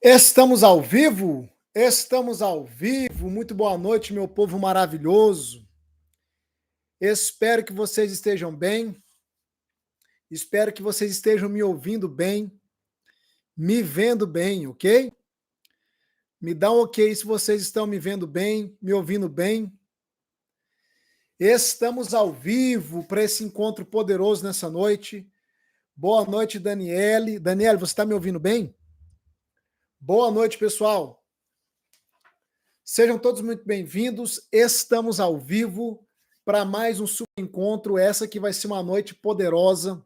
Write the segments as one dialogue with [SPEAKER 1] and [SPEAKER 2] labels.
[SPEAKER 1] Estamos ao vivo? Estamos ao vivo. Muito boa noite, meu povo maravilhoso. Espero que vocês estejam bem. Espero que vocês estejam me ouvindo bem, me vendo bem, ok? Me dá um ok se vocês estão me vendo bem, me ouvindo bem. Estamos ao vivo para esse encontro poderoso nessa noite. Boa noite, Daniele. Daniele, você está me ouvindo bem? Boa noite, pessoal. Sejam todos muito bem-vindos. Estamos ao vivo para mais um super encontro. Essa que vai ser uma noite poderosa,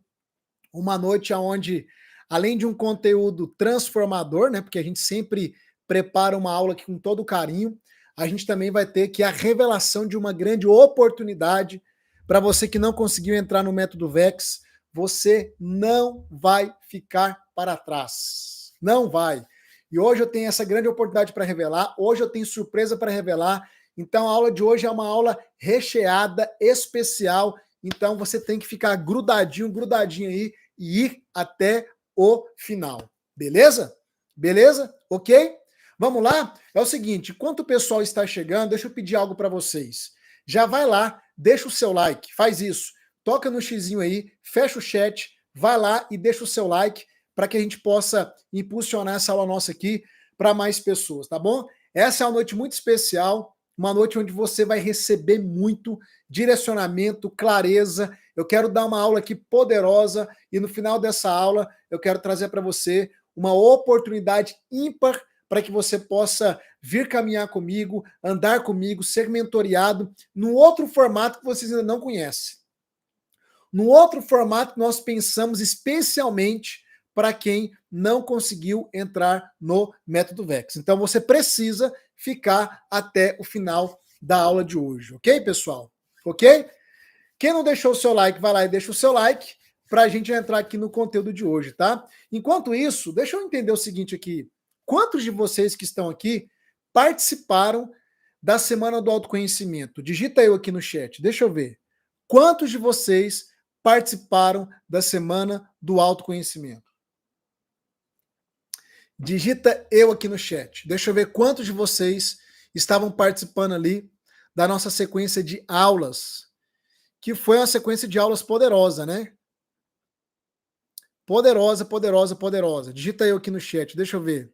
[SPEAKER 1] uma noite onde, além de um conteúdo transformador, né? Porque a gente sempre prepara uma aula aqui com todo carinho, a gente também vai ter aqui a revelação de uma grande oportunidade para você que não conseguiu entrar no Método Vex. Você não vai ficar para trás. Não vai. E hoje eu tenho essa grande oportunidade para revelar, hoje eu tenho surpresa para revelar, então a aula de hoje é uma aula recheada, especial, então você tem que ficar grudadinho, grudadinho aí e ir até o final, beleza? Beleza? Ok? Vamos lá? É o seguinte, enquanto o pessoal está chegando, deixa eu pedir algo para vocês. Já vai lá, deixa o seu like, faz isso, toca no xizinho aí, fecha o chat, vai lá e deixa o seu like, para que a gente possa impulsionar essa aula nossa aqui para mais pessoas, tá bom? Essa é uma noite muito especial, uma noite onde você vai receber muito direcionamento, clareza. Eu quero dar uma aula aqui poderosa e no final dessa aula eu quero trazer para você uma oportunidade ímpar para que você possa vir caminhar comigo, andar comigo, ser mentoreado num outro formato que vocês ainda não conhecem. Num outro formato que nós pensamos especialmente para quem não conseguiu entrar no Método Vex. Então você precisa ficar até o final da aula de hoje, ok, pessoal? Ok? Quem não deixou o seu like, vai lá e deixa o seu like para a gente entrar aqui no conteúdo de hoje, tá? Enquanto isso, deixa eu entender o seguinte aqui. Quantos de vocês que estão aqui participaram da Semana do Autoconhecimento? Digita eu aqui no chat, deixa eu ver. Quantos de vocês participaram da Semana do Autoconhecimento? Digita eu aqui no chat. Deixa eu ver quantos de vocês estavam participando ali da nossa sequência de aulas, que foi uma sequência de aulas poderosa, né? Poderosa, poderosa, poderosa. Digita eu aqui no chat, deixa eu ver.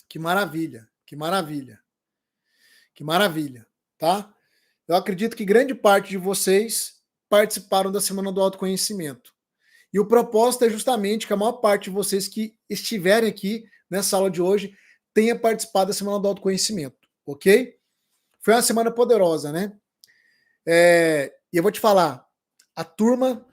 [SPEAKER 1] Que maravilha, que maravilha. Que maravilha, tá? Eu acredito que grande parte de vocês participaram da Semana do Autoconhecimento. E o propósito é justamente que a maior parte de vocês que estiverem aqui nessa aula de hoje tenha participado da Semana do Autoconhecimento, ok? Foi uma semana poderosa, né? E eu vou te falar, a turma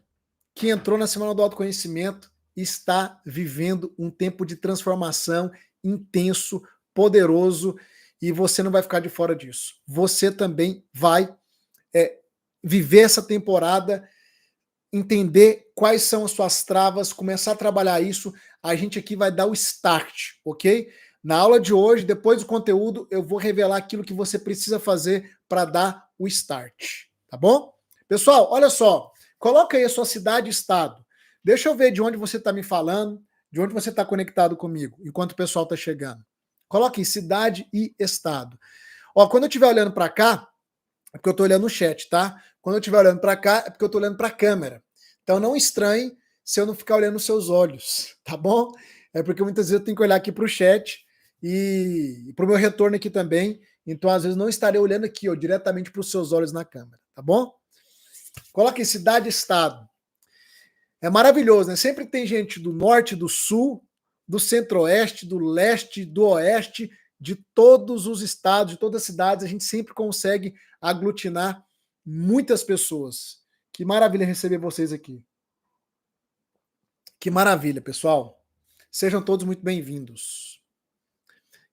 [SPEAKER 1] que entrou na Semana do Autoconhecimento está vivendo um tempo de transformação intenso, poderoso, e você não vai ficar de fora disso. Você também vai viver essa temporada, entender quais são as suas travas, começar a trabalhar isso. A gente aqui vai dar o start, ok? Na aula de hoje, depois do conteúdo, eu vou revelar aquilo que você precisa fazer para dar o start, tá bom? Pessoal, olha só, coloca aí a sua cidade e estado. Deixa eu ver de onde você está me falando, de onde você está conectado comigo, enquanto o pessoal está chegando. Coloque em cidade e estado. Ó, quando eu estiver olhando para cá, é porque eu estou olhando no chat, tá? Quando eu estiver olhando para cá, é porque eu estou olhando para a câmera. Então não estranhe se eu não ficar olhando nos seus olhos, tá bom? É porque muitas vezes eu tenho que olhar aqui para o chat e para o meu retorno aqui também. Então, às vezes, não estarei olhando aqui, ó, diretamente para os seus olhos na câmera, tá bom? Coloque cidade e estado. É maravilhoso, né? Sempre tem gente do norte, do sul, do centro-oeste, do leste, do oeste, de todos os estados, de todas as cidades, a gente sempre consegue aglutinar muitas pessoas. Que maravilha receber vocês aqui. Que maravilha, pessoal. Sejam todos muito bem-vindos.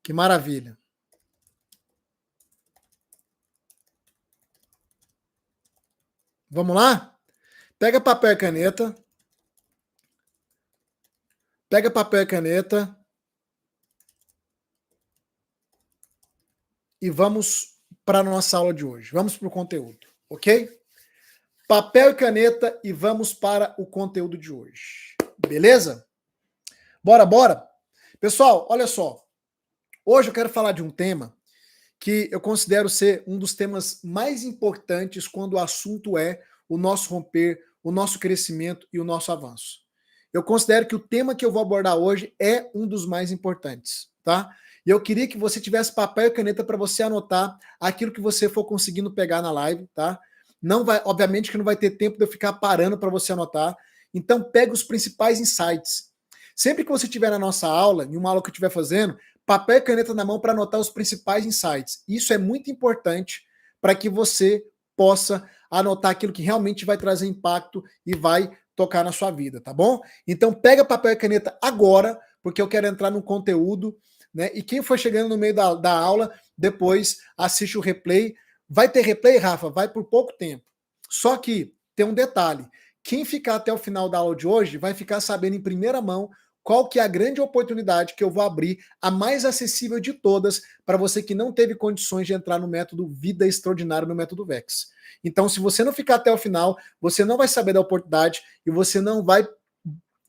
[SPEAKER 1] Que maravilha. Vamos lá? Pega papel e caneta. Pega papel e caneta. E vamos para a nossa aula de hoje. Vamos para o conteúdo, ok? Papel e caneta e vamos para o conteúdo de hoje. Beleza? Bora, bora? Pessoal, olha só. Hoje eu quero falar de um tema que eu considero ser um dos temas mais importantes quando o assunto é o nosso romper, o nosso crescimento e o nosso avanço. Eu considero que o tema que eu vou abordar hoje é um dos mais importantes, tá? E eu queria que você tivesse papel e caneta para você anotar aquilo que você for conseguindo pegar na live, tá? Não vai, obviamente que não vai ter tempo de eu ficar parando para você anotar. Então pega os principais insights. Sempre que você estiver na nossa aula, em uma aula que eu estiver fazendo, papel e caneta na mão para anotar os principais insights. Isso é muito importante para que você possa anotar aquilo que realmente vai trazer impacto e vai tocar na sua vida, tá bom? Então pega papel e caneta agora, porque eu quero entrar no conteúdo, né? E quem for chegando no meio da aula, depois assiste o replay. Vai ter replay, Rafa? Vai por pouco tempo. Só que tem um detalhe. Quem ficar até o final da aula de hoje vai ficar sabendo em primeira mão qual que é a grande oportunidade que eu vou abrir, a mais acessível de todas, para você que não teve condições de entrar no método Vida Extraordinária, no método VEX. Então, se você não ficar até o final, você não vai saber da oportunidade e você não vai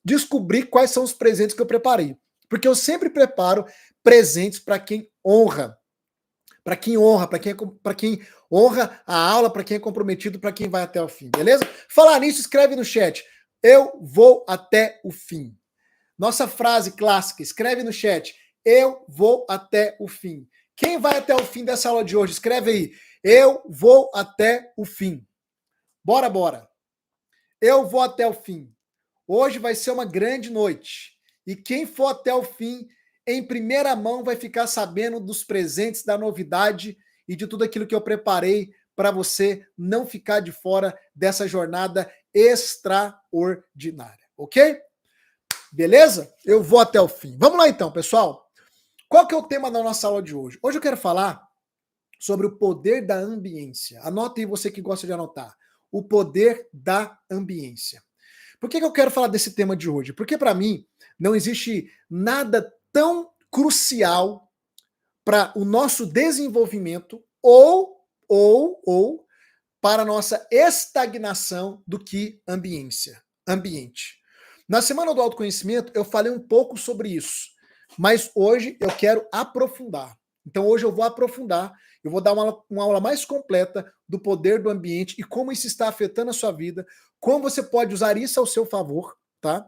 [SPEAKER 1] descobrir quais são os presentes que eu preparei. Porque eu sempre preparo presentes para quem honra. Para quem honra, para quem honra a aula, para quem é comprometido, para quem vai até o fim, beleza? Falar nisso, escreve no chat. Eu vou até o fim. Nossa frase clássica, escreve no chat. Eu vou até o fim. Quem vai até o fim dessa aula de hoje? Escreve aí. Eu vou até o fim. Bora, bora. Eu vou até o fim. Hoje vai ser uma grande noite. E quem for até o fim, em primeira mão, vai ficar sabendo dos presentes, da novidade e de tudo aquilo que eu preparei para você não ficar de fora dessa jornada extraordinária. Ok? Beleza? Eu vou até o fim. Vamos lá então, pessoal. Qual que é o tema da nossa aula de hoje? Hoje eu quero falar sobre o poder da ambiência. Anota aí, você que gosta de anotar. O poder da ambiência. Por que eu quero falar desse tema de hoje? Porque para mim não existe nada tão crucial para o nosso desenvolvimento ou para a nossa estagnação do que ambiente. Na Semana do Autoconhecimento, eu falei um pouco sobre isso, mas hoje eu quero aprofundar. Então, hoje eu vou aprofundar, eu vou dar uma aula mais completa do poder do ambiente e como isso está afetando a sua vida, como você pode usar isso ao seu favor, tá?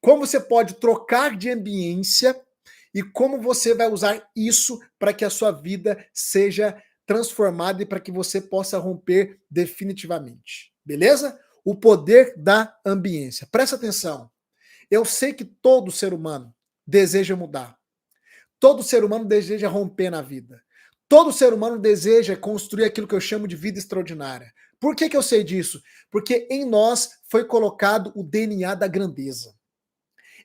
[SPEAKER 1] Como você pode trocar de ambiência e como você vai usar isso para que a sua vida seja transformada e para que você possa romper definitivamente. Beleza? O poder da ambiência. Presta atenção. Eu sei que todo ser humano deseja mudar. Todo ser humano deseja romper na vida. Todo ser humano deseja construir aquilo que eu chamo de vida extraordinária. Por que eu sei disso? Porque em nós foi colocado o DNA da grandeza.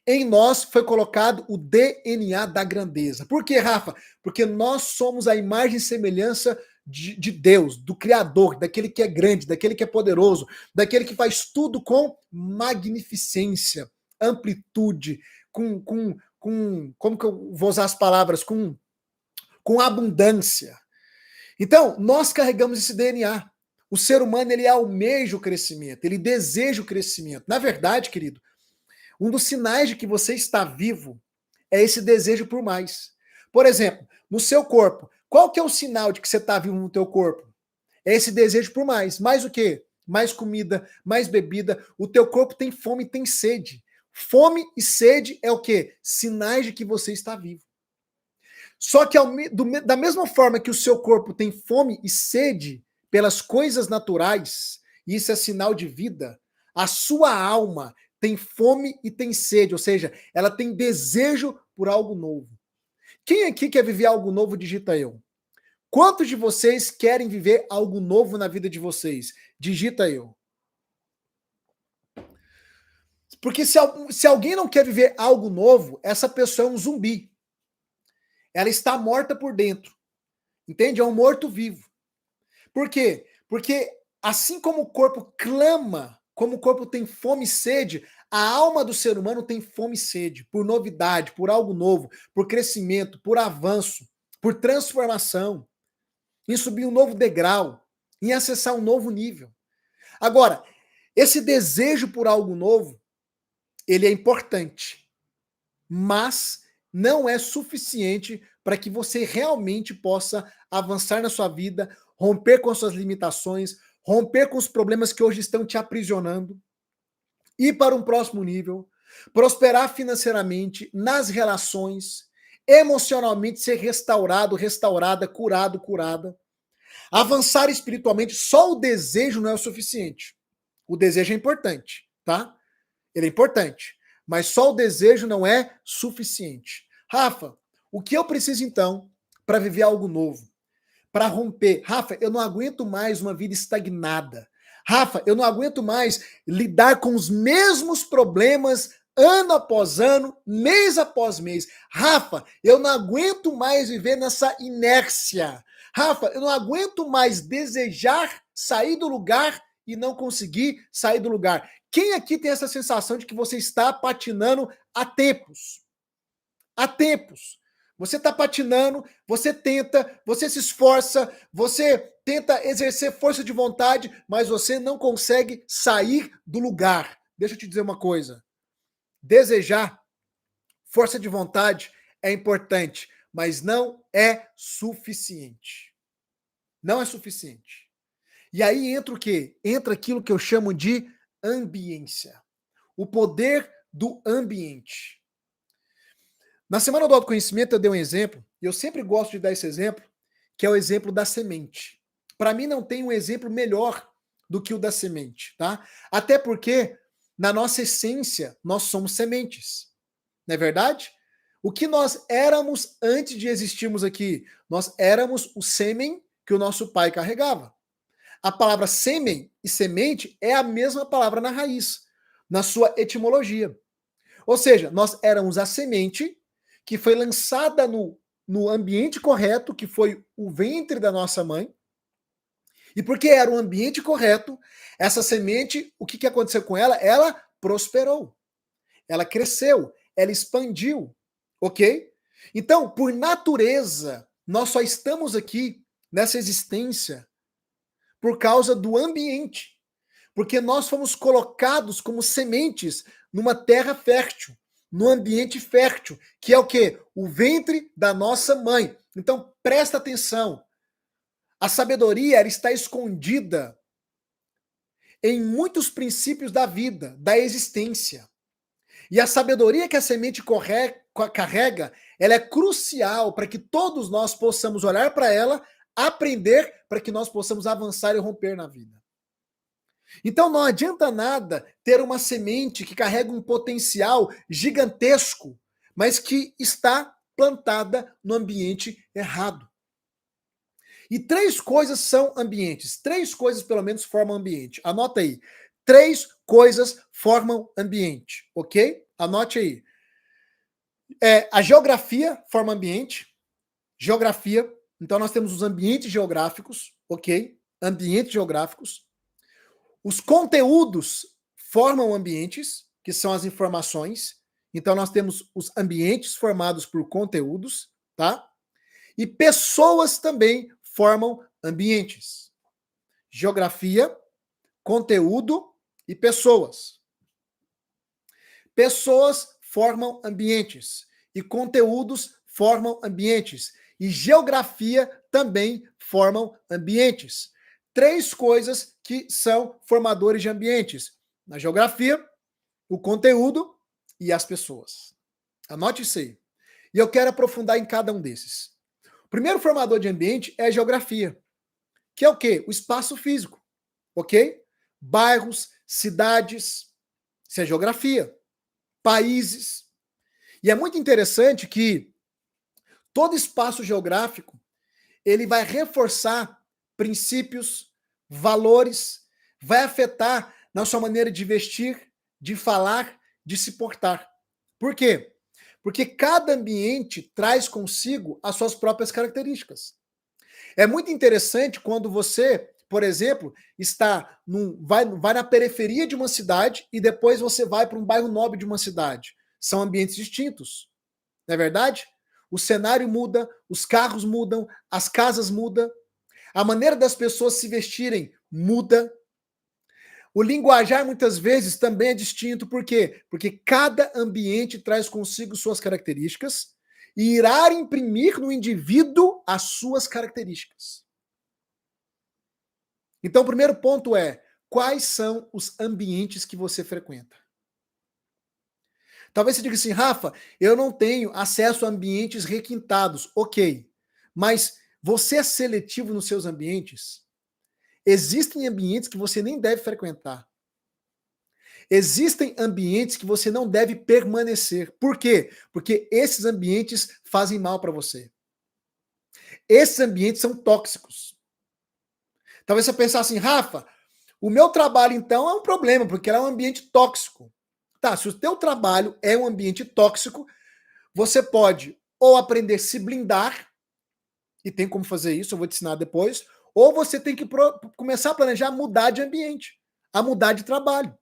[SPEAKER 1] Em nós foi colocado o DNA da grandeza. Por que, Rafa? Porque nós somos a imagem e semelhança de Deus, do Criador, daquele que é grande, daquele que é poderoso, daquele que faz tudo com magnificência, amplitude, como que eu vou usar as palavras? Com abundância. Então, nós carregamos esse DNA. O ser humano, ele almeja o crescimento, ele deseja o crescimento. Na verdade, querido, um dos sinais de que você está vivo é esse desejo por mais. Por exemplo, no seu corpo, qual que é o sinal de que você está vivo no teu corpo? É esse desejo por mais. Mais o quê? Mais comida, mais bebida. O teu corpo tem fome e tem sede. Fome e sede é o quê? Sinais de que você está vivo. Só que da mesma forma que o seu corpo tem fome e sede pelas coisas naturais, e isso é sinal de vida, a sua alma tem fome e tem sede, ou seja, ela tem desejo por algo novo. Quem aqui quer viver algo novo, digita eu. Quantos de vocês querem viver algo novo na vida de vocês? Digita eu. Porque se alguém não quer viver algo novo, essa pessoa é um zumbi. Ela está morta por dentro. Entende? É um morto-vivo. Por quê? Porque assim como o corpo clama, como o corpo tem fome e sede, a alma do ser humano tem fome e sede por novidade, por algo novo, por crescimento, por avanço, por transformação, em subir um novo degrau, em acessar um novo nível. Agora, esse desejo por algo novo, ele é importante, mas não é suficiente para que você realmente possa avançar na sua vida, romper com as suas limitações, romper com os problemas que hoje estão te aprisionando, ir para um próximo nível, prosperar financeiramente, nas relações, emocionalmente ser restaurado, restaurada, curado, curada. Avançar espiritualmente, só o desejo não é o suficiente. O desejo é importante, tá? Ele é importante, mas só o desejo não é suficiente. Rafa, o que eu preciso então para viver algo novo? Para romper? Rafa, eu não aguento mais uma vida estagnada. Rafa, eu não aguento mais lidar com os mesmos problemas ano após ano, mês após mês. Rafa, eu não aguento mais viver nessa inércia. Rafa, eu não aguento mais desejar sair do lugar e não conseguir sair do lugar. Quem aqui tem essa sensação de que você está patinando há tempos? Há tempos. Você está patinando, você tenta, você se esforça, você tenta exercer força de vontade, mas você não consegue sair do lugar. Deixa eu te dizer uma coisa. Desejar, força de vontade é importante, mas não é suficiente. Não é suficiente. E aí entra o quê? Entra aquilo que eu chamo de ambiência. O poder do ambiente. Na Semana do Autoconhecimento eu dei um exemplo, e eu sempre gosto de dar esse exemplo, que é o exemplo da semente. Para mim não tem um exemplo melhor do que o da semente, tá? Até porque, na nossa essência, nós somos sementes. Não é verdade? O que nós éramos antes de existirmos aqui? Nós éramos o sêmen que o nosso pai carregava. A palavra sêmen e semente é a mesma palavra na raiz, na sua etimologia. Ou seja, nós éramos a semente que foi lançada no ambiente correto, que foi o ventre da nossa mãe. E porque era o ambiente correto, essa semente, o que aconteceu com ela? Ela prosperou. Ela cresceu, ela expandiu, ok? Então, por natureza, nós só estamos aqui nessa existência por causa do ambiente. Porque nós fomos colocados como sementes numa terra fértil, num ambiente fértil, que é o quê? O ventre da nossa mãe. Então, presta atenção. A sabedoria ela está escondida em muitos princípios da vida, da existência. E a sabedoria que a semente carrega, ela é crucial para que todos nós possamos olhar para ela, aprender, para que nós possamos avançar e romper na vida. Então não adianta nada ter uma semente que carrega um potencial gigantesco, mas que está plantada no ambiente errado. E 3 coisas são ambientes. 3 coisas, pelo menos, formam ambiente. Anota aí. 3 coisas formam ambiente, ok? Anote aí. A geografia forma ambiente. Geografia. Então, nós temos os ambientes geográficos, ok? Ambientes geográficos. Os conteúdos formam ambientes, que são as informações. Então, nós temos os ambientes formados por conteúdos, tá? E pessoas também formam ambientes. Geografia, conteúdo e pessoas. Pessoas formam ambientes e conteúdos formam ambientes e geografia também formam ambientes. 3 coisas que são formadores de ambientes: na geografia, o conteúdo e as pessoas. Anote isso aí. E eu quero aprofundar em cada um desses. O primeiro formador de ambiente é a geografia, que é o quê? O espaço físico, ok? Bairros, cidades, isso é geografia. Países. E é muito interessante que todo espaço geográfico, ele vai reforçar princípios, valores, vai afetar na sua maneira de vestir, de falar, de se portar. Por quê? Porque cada ambiente traz consigo as suas próprias características. É muito interessante quando você, por exemplo, vai na periferia de uma cidade e depois você vai para um bairro nobre de uma cidade. São ambientes distintos, não é verdade? O cenário muda, os carros mudam, as casas mudam, a maneira das pessoas se vestirem muda. O linguajar muitas vezes também é distinto, por quê? Porque cada ambiente traz consigo suas características e irá imprimir no indivíduo as suas características. Então, o primeiro ponto é: quais são os ambientes que você frequenta? Talvez você diga assim, Rafa, eu não tenho acesso a ambientes requintados. Ok, mas você é seletivo nos seus ambientes? Existem ambientes que você nem deve frequentar. Existem ambientes que você não deve permanecer. Por quê? Porque esses ambientes fazem mal para você. Esses ambientes são tóxicos. Talvez você pense assim, Rafa, o meu trabalho então é um problema, porque é um ambiente tóxico. Tá, se o teu trabalho é um ambiente tóxico, você pode ou aprender a se blindar, e tem como fazer isso, eu vou te ensinar depois, ou você tem que começar a planejar mudar de ambiente, a mudar de trabalho.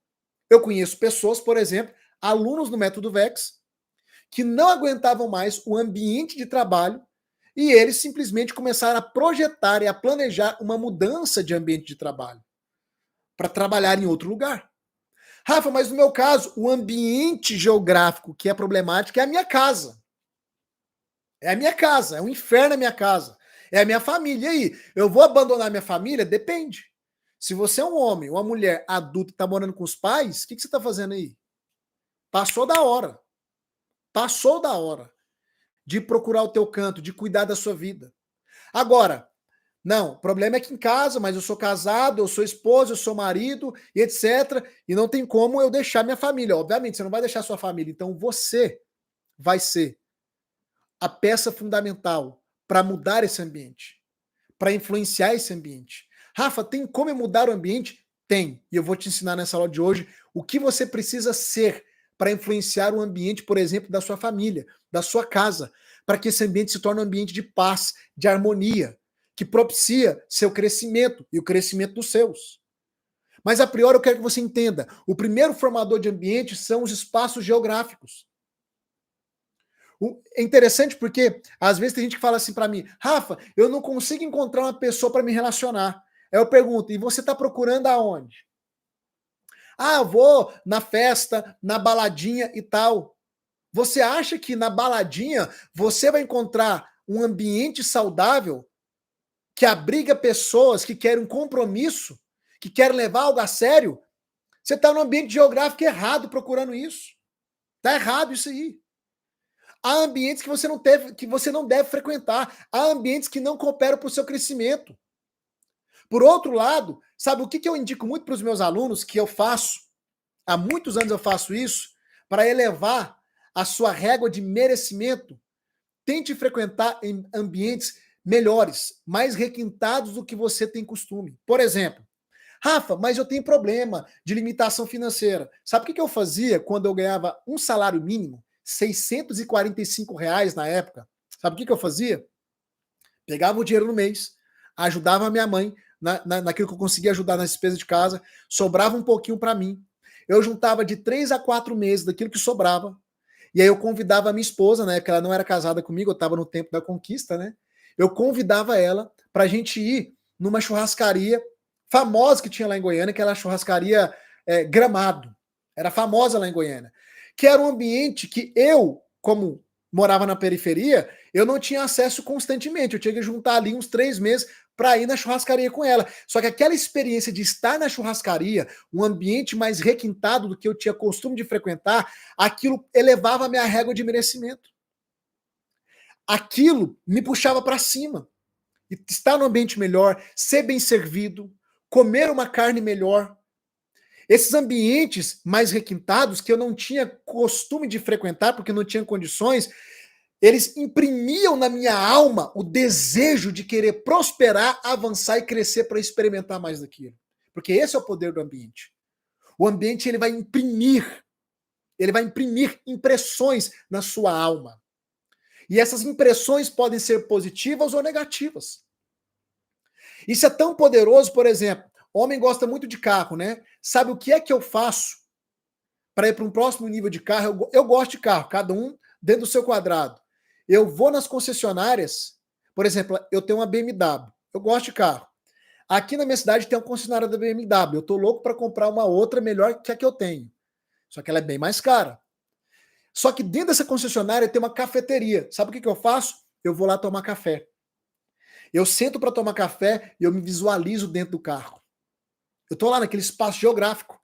[SPEAKER 1] Eu conheço pessoas, por exemplo, alunos do Método Vex, que não aguentavam mais o ambiente de trabalho e eles simplesmente começaram a projetar e a planejar uma mudança de ambiente de trabalho para trabalhar em outro lugar. Rafa, mas no meu caso, o ambiente geográfico que é problemático é a minha casa. É a minha casa, é um inferno a minha casa. É a minha família. E aí, eu vou abandonar minha família? Depende. Se você é um homem, uma mulher adulta e está morando com os pais, o que você está fazendo aí? Passou da hora. Passou da hora de procurar o teu canto, de cuidar da sua vida. Agora, não, o problema é que em casa, mas eu sou casado, eu sou esposo, eu sou marido, e etc. E não tem como eu deixar minha família. Obviamente, você não vai deixar sua família. Então você vai ser a peça fundamental para mudar esse ambiente, para influenciar esse ambiente. Rafa, tem como eu mudar o ambiente? Tem. E eu vou te ensinar nessa aula de hoje o que você precisa ser para influenciar o ambiente, por exemplo, da sua família, da sua casa, para que esse ambiente se torne um ambiente de paz, de harmonia, que propicia seu crescimento e o crescimento dos seus. Mas a priori eu quero que você entenda, o primeiro formador de ambiente são os espaços geográficos. É interessante porque às vezes tem gente que fala assim para mim, Rafa, eu não consigo encontrar uma pessoa para me relacionar. Aí eu pergunto, e você está procurando aonde? Ah, eu vou na festa, na baladinha e tal. Você acha que na baladinha você vai encontrar um ambiente saudável que abriga pessoas que querem um compromisso, que querem levar algo a sério? Você está no ambiente geográfico errado procurando isso. Está errado isso aí. Há ambientes que você não deve frequentar. Há ambientes que não cooperam para o seu crescimento. Por outro lado, sabe o que eu indico muito para os meus alunos, que eu faço, há muitos anos eu faço isso, para elevar a sua régua de merecimento? Tente frequentar em ambientes melhores, mais requintados do que você tem costume. Por exemplo, Rafa, mas eu tenho problema de limitação financeira. Sabe o que eu fazia quando eu ganhava um salário mínimo? R$ 645 na época. Sabe o que eu fazia? Pegava o dinheiro no mês, ajudava a minha mãe naquilo que eu conseguia ajudar nas despesas de casa, sobrava um pouquinho para mim. Eu juntava de 3 a 4 meses daquilo que sobrava, e aí eu convidava a minha esposa, né, que ela não era casada comigo, eu estava no tempo da conquista, né? Eu convidava ela para a gente ir numa churrascaria famosa que tinha lá em Goiânia, que era a churrascaria Gramado. Era famosa lá em Goiânia. Que era um ambiente que eu, como morava na periferia, eu não tinha acesso constantemente. Eu tinha que juntar ali uns 3 meses para ir na churrascaria com ela. Só que aquela experiência de estar na churrascaria, um ambiente mais requintado do que eu tinha costume de frequentar, aquilo elevava a minha régua de merecimento. Aquilo me puxava para cima. E estar num ambiente melhor, ser bem servido, comer uma carne melhor. Esses ambientes mais requintados, que eu não tinha costume de frequentar, porque não tinha condições, eles imprimiam na minha alma o desejo de querer prosperar, avançar e crescer para experimentar mais daquilo. Porque esse é o poder do ambiente. O ambiente ele vai imprimir impressões na sua alma. E essas impressões podem ser positivas ou negativas. Isso é tão poderoso, por exemplo, homem gosta muito de carro, né? Sabe o que é que eu faço para ir para um próximo nível de carro? Eu gosto de carro, cada um dentro do seu quadrado. Eu vou nas concessionárias, por exemplo, eu tenho uma BMW, eu gosto de carro. Aqui na minha cidade tem uma concessionária da BMW, eu tô louco para comprar uma outra melhor que a que eu tenho. Só que ela é bem mais cara. Só que dentro dessa concessionária tem uma cafeteria. Sabe o que eu faço? Eu vou lá tomar café. Eu sento para tomar café e eu me visualizo dentro do carro. Eu tô lá naquele espaço geográfico.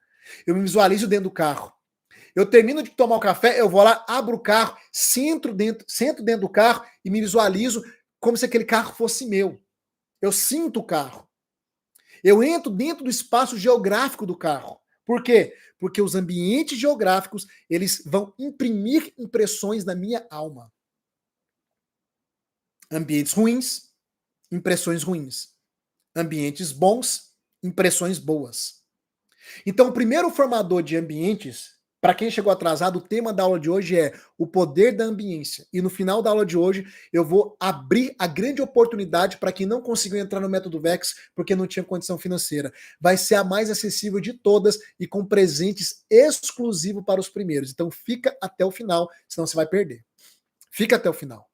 [SPEAKER 1] Eu me visualizo dentro do carro. Eu termino de tomar o café, eu vou lá, abro o carro, sento dentro do carro e me visualizo como se aquele carro fosse meu. Eu sinto o carro. Eu entro dentro do espaço geográfico do carro. Por quê? Porque os ambientes geográficos, eles vão imprimir impressões na minha alma. Ambientes ruins, impressões ruins. Ambientes bons, impressões boas. Então, o primeiro formador de ambientes, para quem chegou atrasado, o tema da aula de hoje é o poder da ambiência. E no final da aula de hoje, eu vou abrir a grande oportunidade para quem não conseguiu entrar no Método Vex porque não tinha condição financeira. Vai ser a mais acessível de todas e com presentes exclusivos para os primeiros. Então, fica até o final, senão você vai perder. Fica até o final.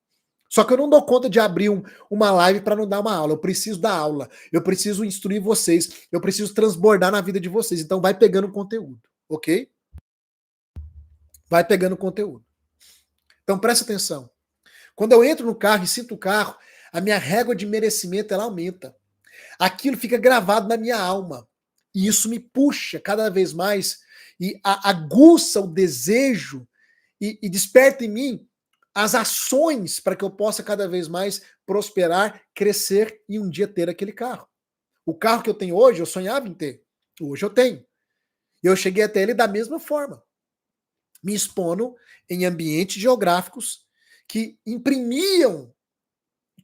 [SPEAKER 1] Só que eu não dou conta de abrir uma live para não dar uma aula. Eu preciso dar aula. Eu preciso instruir vocês. Eu preciso transbordar na vida de vocês. Então vai pegando conteúdo, ok? Vai pegando conteúdo. Então presta atenção. Quando eu entro no carro e sinto o carro, a minha régua de merecimento ela aumenta. Aquilo fica gravado na minha alma. E isso me puxa cada vez mais e aguça o desejo e desperta em mim as ações para que eu possa cada vez mais prosperar, crescer e um dia ter aquele carro. O carro que eu tenho hoje, eu sonhava em ter. Hoje eu tenho. E eu cheguei até ele da mesma forma. Me expondo em ambientes geográficos que imprimiam,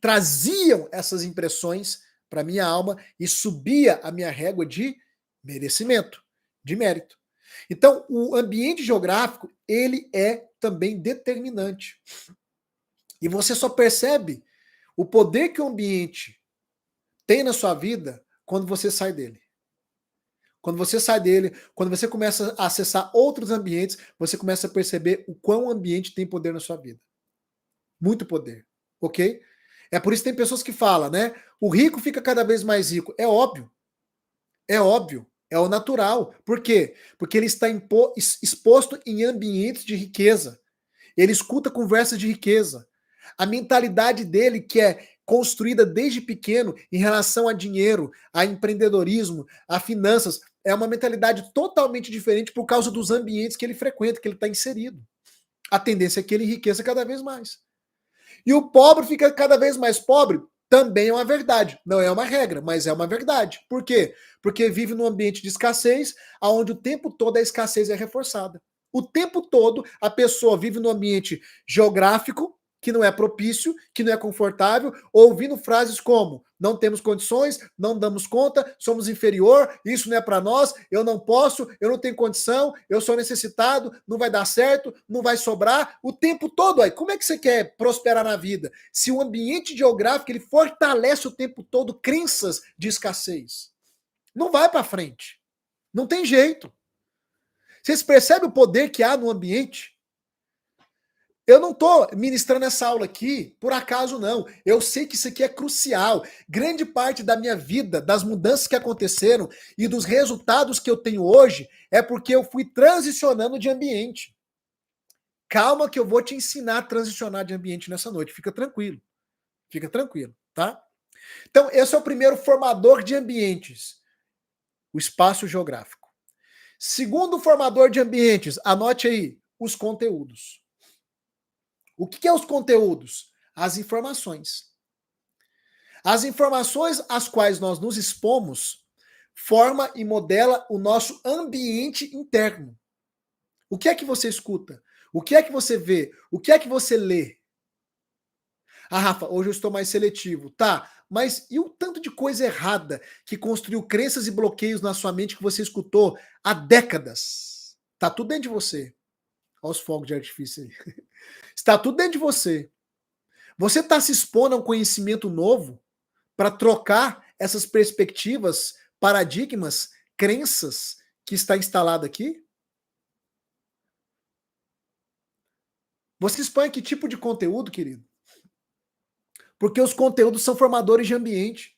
[SPEAKER 1] traziam essas impressões para minha alma e subia a minha régua de merecimento, de mérito. Então, o ambiente geográfico, ele é também determinante. E você só percebe o poder que o ambiente tem na sua vida quando você sai dele. Quando você sai dele, quando você começa a acessar outros ambientes, você começa a perceber o quão o ambiente tem poder na sua vida. Muito poder, ok? É por isso que tem pessoas que falam, né? O rico fica cada vez mais rico. É óbvio. É óbvio. É o natural. Por quê? Porque ele está exposto em ambientes de riqueza. Ele escuta conversas de riqueza. A mentalidade dele, que é construída desde pequeno em relação a dinheiro, a empreendedorismo, a finanças, é uma mentalidade totalmente diferente por causa dos ambientes que ele frequenta, que ele está inserido. A tendência é que ele enriqueça cada vez mais. E o pobre fica cada vez mais pobre, também é uma verdade. Não é uma regra, mas é uma verdade. Por quê? Porque vive num ambiente de escassez, onde o tempo todo a escassez é reforçada. O tempo todo a pessoa vive num ambiente geográfico que não é propício, que não é confortável, ouvindo frases como: não temos condições, não damos conta, somos inferior, isso não é para nós, eu não posso, eu não tenho condição, eu sou necessitado, não vai dar certo, não vai sobrar, o tempo todo. Aí, como é que você quer prosperar na vida se o ambiente geográfico ele fortalece o tempo todo crenças de escassez? Não vai para frente. Não tem jeito. Vocês percebem o poder que há no ambiente? Eu não estou ministrando essa aula aqui por acaso, não. Eu sei que isso aqui é crucial. Grande parte da minha vida, das mudanças que aconteceram e dos resultados que eu tenho hoje é porque eu fui transicionando de ambiente. Calma que eu vou te ensinar a transicionar de ambiente nessa noite. Fica tranquilo. Fica tranquilo, tá? Então, esse é o primeiro formador de ambientes. O espaço geográfico. Segundo formador de ambientes, anote aí, os conteúdos. O que é os conteúdos? As informações. As informações às quais nós nos expomos forma e modela o nosso ambiente interno. O que é que você escuta? O que é que você vê? O que é que você lê? Ah, Rafa, hoje eu estou mais seletivo. Tá, mas e o tanto de coisa errada que construiu crenças e bloqueios na sua mente que você escutou há décadas? Tá tudo dentro de você. Olha os fogos de artifício aí. Está tudo dentro de você. Você está se expondo a um conhecimento novo para trocar essas perspectivas, paradigmas, crenças que está instalado aqui? Você expõe que tipo de conteúdo, querido? Porque os conteúdos são formadores de ambiente.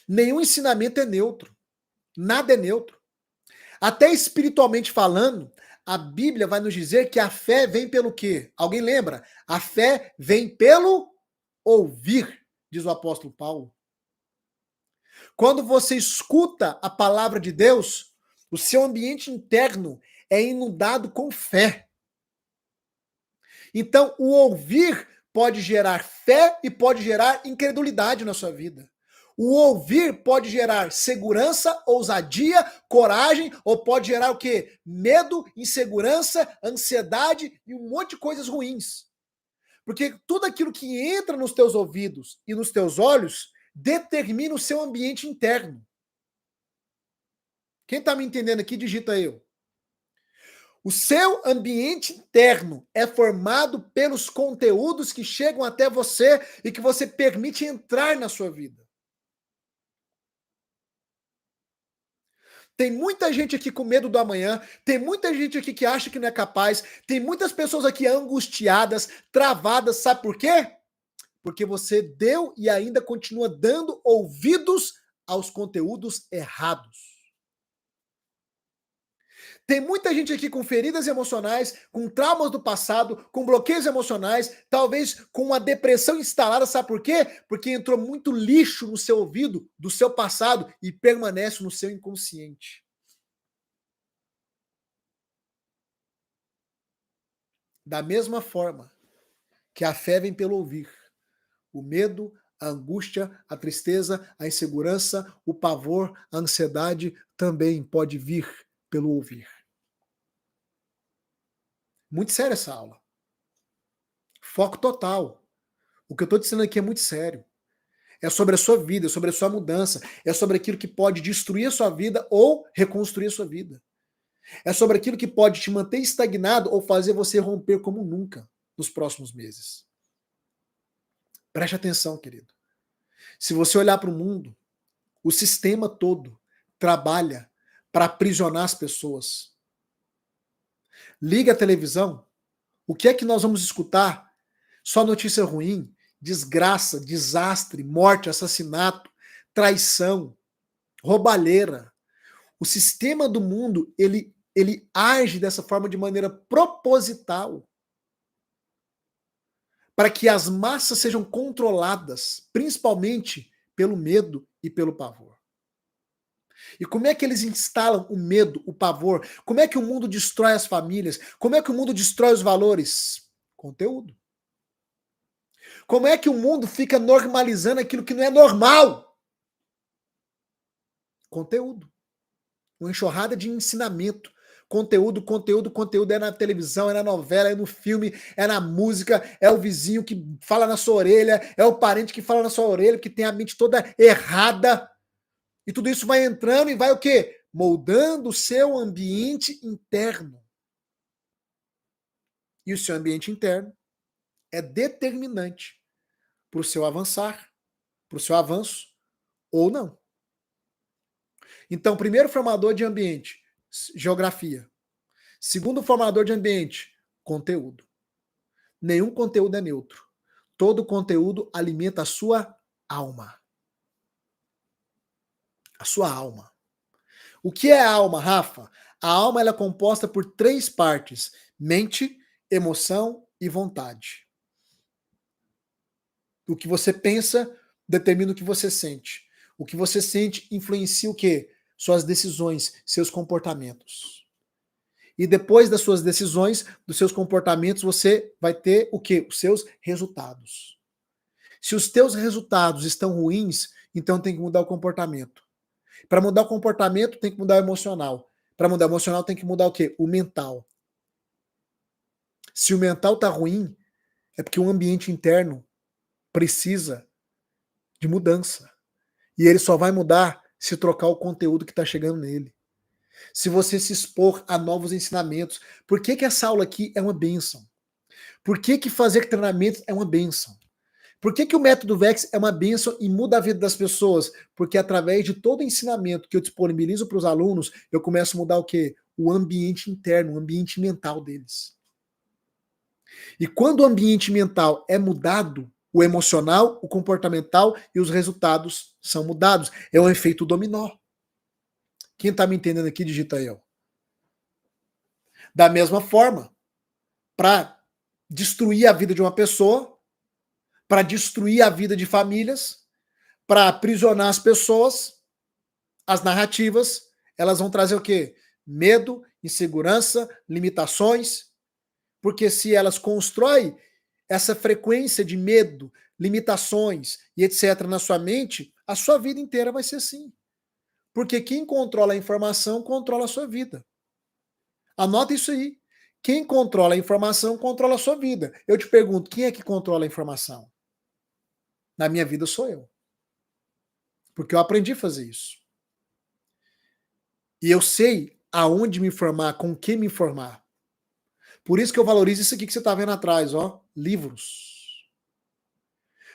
[SPEAKER 1] Nenhum ensinamento é neutro. Nada é neutro. Até espiritualmente falando, A Bíblia vai nos dizer que a fé vem pelo quê? Alguém lembra? A fé vem pelo ouvir, diz o apóstolo Paulo. Quando você escuta a palavra de Deus, o seu ambiente interno é inundado com fé. Então, o ouvir pode gerar fé e pode gerar incredulidade na sua vida. O ouvir pode gerar segurança, ousadia, coragem, ou pode gerar o quê? Medo, insegurança, ansiedade e um monte de coisas ruins. Porque tudo aquilo que entra nos teus ouvidos e nos teus olhos determina o seu ambiente interno. Quem está me entendendo aqui, digita eu. O seu ambiente interno é formado pelos conteúdos que chegam até você e que você permite entrar na sua vida. Tem muita gente aqui com medo do amanhã, tem muita gente aqui que acha que não é capaz, tem muitas pessoas aqui angustiadas, travadas, sabe por quê? Porque você deu e ainda continua dando ouvidos aos conteúdos errados. Tem muita gente aqui com feridas emocionais, com traumas do passado, com bloqueios emocionais, talvez com uma depressão instalada, sabe por quê? Porque entrou muito lixo no seu ouvido do seu passado e permanece no seu inconsciente. Da mesma forma que a fé vem pelo ouvir, o medo, a angústia, a tristeza, a insegurança, o pavor, a ansiedade também pode vir pelo ouvir. Muito séria essa aula. Foco total. O que eu estou dizendo aqui é muito sério. É sobre a sua vida, é sobre a sua mudança, é sobre aquilo que pode destruir a sua vida ou reconstruir a sua vida. É sobre aquilo que pode te manter estagnado ou fazer você romper como nunca nos próximos meses. Preste atenção, querido. Se você olhar para o mundo, o sistema todo trabalha para aprisionar as pessoas. Liga a televisão, o que é que nós vamos escutar? Só notícia ruim, desgraça, desastre, morte, assassinato, traição, roubalheira. O sistema do mundo, ele age dessa forma de maneira proposital para que as massas sejam controladas, principalmente pelo medo e pelo pavor. E como é que eles instalam o medo, o pavor? Como é que o mundo destrói as famílias? Como é que o mundo destrói os valores? Conteúdo. Como é que o mundo fica normalizando aquilo que não é normal? Conteúdo. Uma enxurrada de ensinamento. Conteúdo, conteúdo, conteúdo. É na televisão, é na novela, é no filme, é na música, é o vizinho que fala na sua orelha, é o parente que fala na sua orelha, que tem a mente toda errada. E tudo isso vai entrando e vai o quê? Moldando o seu ambiente interno. E o seu ambiente interno é determinante para o seu avançar, para o seu avanço ou não. Então, primeiro formador de ambiente, geografia. Segundo formador de ambiente, conteúdo. Nenhum conteúdo é neutro. Todo conteúdo alimenta a sua alma. A sua alma. O que é a alma, Rafa? A alma ela é composta por 3 partes: mente, emoção e vontade. O que você pensa determina o que você sente. O que você sente influencia o quê? Suas decisões, seus comportamentos. E depois das suas decisões, dos seus comportamentos, você vai ter o quê? Os seus resultados. Se os teus resultados estão ruins, então tem que mudar o comportamento. Para mudar o comportamento, tem que mudar o emocional. Para mudar o emocional, tem que mudar o quê? O mental. Se o mental está ruim, é porque o ambiente interno precisa de mudança. E ele só vai mudar se trocar o conteúdo que está chegando nele. Se você se expor a novos ensinamentos. Por que essa aula aqui é uma bênção? Por que fazer treinamentos é uma bênção? Por que o método VEX é uma bênção e muda a vida das pessoas? Porque através de todo o ensinamento que eu disponibilizo para os alunos, eu começo a mudar o quê? O ambiente interno, o ambiente mental deles. E quando o ambiente mental é mudado, o emocional, o comportamental e os resultados são mudados. É um efeito dominó. Quem está me entendendo aqui, digita eu. Da mesma forma, para destruir a vida de uma pessoa, para destruir a vida de famílias, para aprisionar as pessoas, as narrativas, elas vão trazer o quê? Medo, insegurança, limitações, porque se elas constroem essa frequência de medo, limitações e etc. na sua mente, a sua vida inteira vai ser assim. Porque quem controla a informação controla a sua vida. Anota isso aí. Quem controla a informação controla a sua vida. Eu te pergunto, quem é que controla a informação? Na minha vida sou eu. Porque eu aprendi a fazer isso. E eu sei aonde me informar, com quem me informar. Por isso que eu valorizo isso aqui que você está vendo atrás, ó, livros.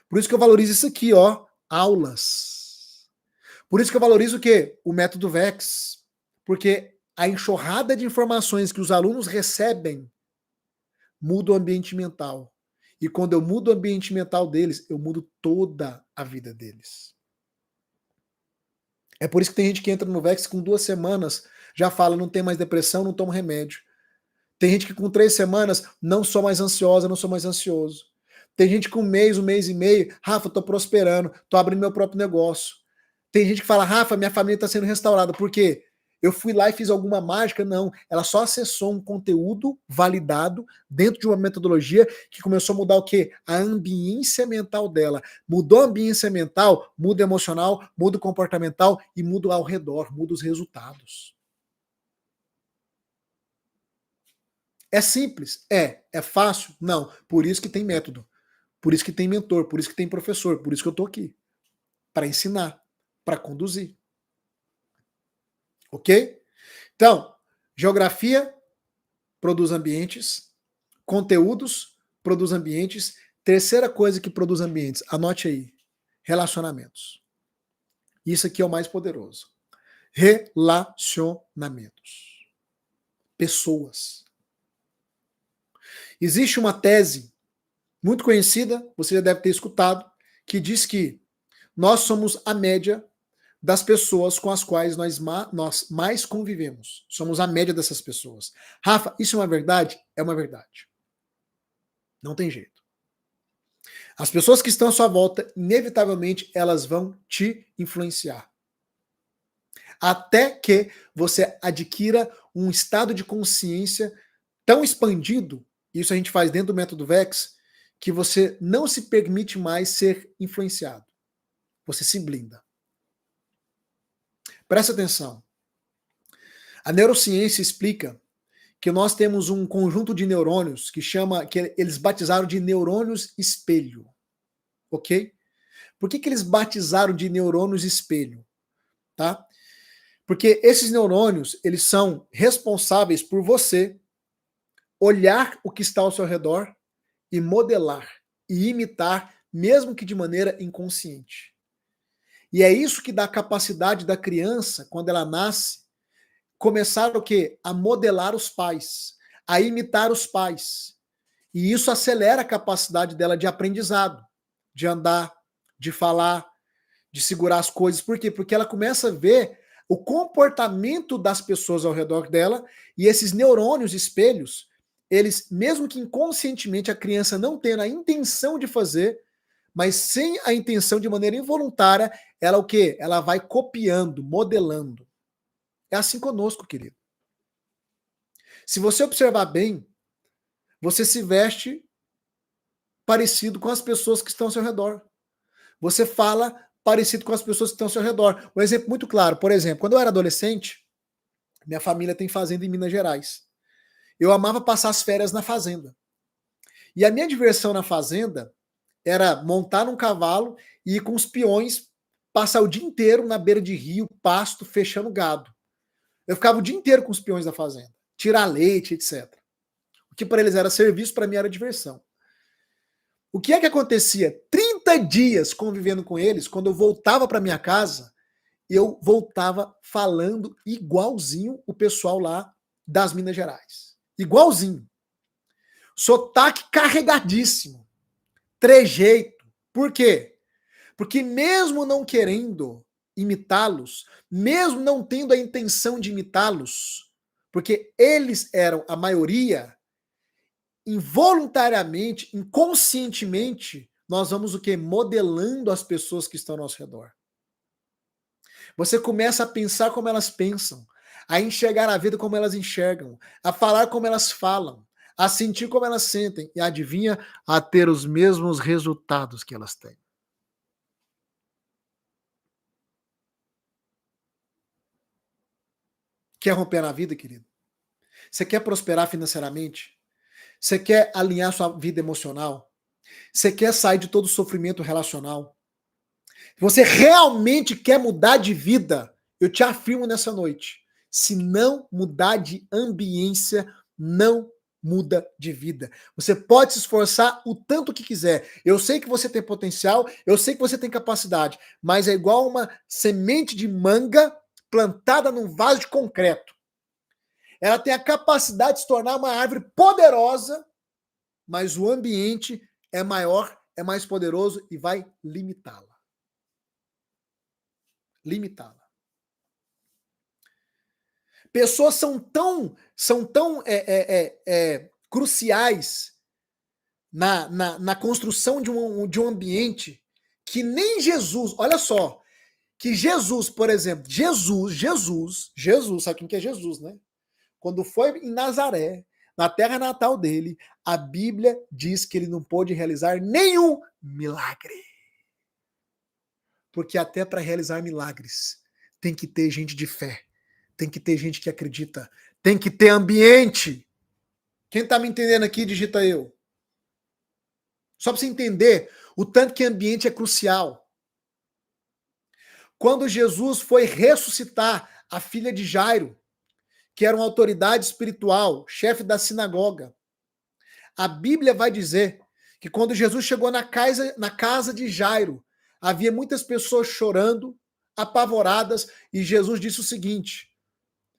[SPEAKER 1] Por isso que eu valorizo isso aqui, ó, aulas. Por isso que eu valorizo o quê? O método VEX. Porque a enxurrada de informações que os alunos recebem muda o ambiente mental. E quando eu mudo o ambiente mental deles, eu mudo toda a vida deles. É por isso que tem gente que entra no VEX com 2 semanas, já fala, não tem mais depressão, não tomo remédio. Tem gente que com 3 semanas, não sou mais ansiosa, não sou mais ansioso. Tem gente com um mês e meio, Rafa, tô prosperando, tô abrindo meu próprio negócio. Tem gente que fala, Rafa, minha família está sendo restaurada. Por quê? Eu fui lá e fiz alguma mágica? Não. Ela só acessou um conteúdo validado dentro de uma metodologia que começou a mudar o quê? A ambiência mental dela. Mudou a ambiência mental, muda o emocional, muda o comportamental e muda ao redor, muda os resultados. É simples? É. É fácil? Não. Por isso que tem método. Por isso que tem mentor, por isso que tem professor, por isso que eu tô aqui. Para ensinar, para conduzir. Ok? Então, geografia produz ambientes, conteúdos produz ambientes. Terceira coisa que produz ambientes, anote aí, relacionamentos. Isso aqui é o mais poderoso. Relacionamentos. Pessoas. Existe uma tese muito conhecida, você já deve ter escutado, que diz que nós somos a média das pessoas com as quais nós mais convivemos. Somos a média dessas pessoas. Rafa, isso é uma verdade? É uma verdade. Não tem jeito. As pessoas que estão à sua volta, inevitavelmente, elas vão te influenciar. Até que você adquira um estado de consciência tão expandido, isso a gente faz dentro do método VEX, que você não se permite mais ser influenciado. Você se blinda. Presta atenção. A neurociência explica que nós temos um conjunto de neurônios que eles batizaram de neurônios espelho. Ok? Por que eles batizaram de neurônios espelho? Tá? Porque esses neurônios, eles são responsáveis por você olhar o que está ao seu redor e modelar e imitar, mesmo que de maneira inconsciente. E é isso que dá a capacidade da criança, quando ela nasce, começar o quê? A modelar os pais, a imitar os pais. E isso acelera a capacidade dela de aprendizado, de andar, de falar, de segurar as coisas. Por quê? Porque ela começa a ver o comportamento das pessoas ao redor dela e esses neurônios espelhos, eles, mesmo que inconscientemente a criança não tenha a intenção de fazer, mas sem a intenção de maneira involuntária, ela o quê? Ela vai copiando, modelando. É assim conosco, querido. Se você observar bem, você se veste parecido com as pessoas que estão ao seu redor. Você fala parecido com as pessoas que estão ao seu redor. Um exemplo muito claro, por exemplo, quando eu era adolescente, minha família tem fazenda em Minas Gerais. Eu amava passar as férias na fazenda. E a minha diversão na fazenda era montar num cavalo e ir com os peões, passar o dia inteiro na beira de rio, pasto, fechando gado. Eu ficava o dia inteiro com os peões da fazenda, tirar leite, etc. O que para eles era serviço, para mim era diversão. O que é que acontecia? 30 dias convivendo com eles, quando eu voltava para minha casa, eu voltava falando igualzinho o pessoal lá das Minas Gerais. Igualzinho. Sotaque carregadíssimo. Trejeito. Por quê? Porque mesmo não querendo imitá-los, mesmo não tendo a intenção de imitá-los, Porque eles eram a maioria, involuntariamente, inconscientemente, nós vamos o quê? Modelando as pessoas que estão ao nosso redor. Você começa a pensar como elas pensam, a enxergar a vida como elas enxergam, a falar como elas falam, a sentir como elas sentem e adivinha, a ter os mesmos resultados que elas têm. Quer romper na vida, querido? Você quer prosperar financeiramente? Você quer alinhar sua vida emocional? Você quer sair de todo o sofrimento relacional? Você realmente quer mudar de vida? Eu te afirmo nessa noite. Se não mudar de ambiência, não muda de vida. Você pode se esforçar o tanto que quiser. Eu sei que você tem potencial, eu sei que você tem capacidade, mas é igual uma semente de manga plantada num vaso de concreto. Ela tem a capacidade de se tornar uma árvore poderosa, mas o ambiente é maior, é mais poderoso e vai limitá-la. Limitá-la. Pessoas são tão cruciais na construção de um ambiente que nem Jesus, olha só, que Jesus, por exemplo, Jesus, sabe quem que é Jesus, né? Quando foi em Nazaré, na terra natal dele, a Bíblia diz que ele não pôde realizar nenhum milagre. Porque até para realizar milagres, tem que ter gente de fé, tem que ter gente que acredita, tem que ter ambiente. Quem tá me entendendo aqui, digita eu. Só para você entender o tanto que ambiente é crucial. Quando Jesus foi ressuscitar a filha de Jairo, que era uma autoridade espiritual, chefe da sinagoga, a Bíblia vai dizer que quando Jesus chegou na casa de Jairo, havia muitas pessoas chorando, apavoradas, e Jesus disse o seguinte: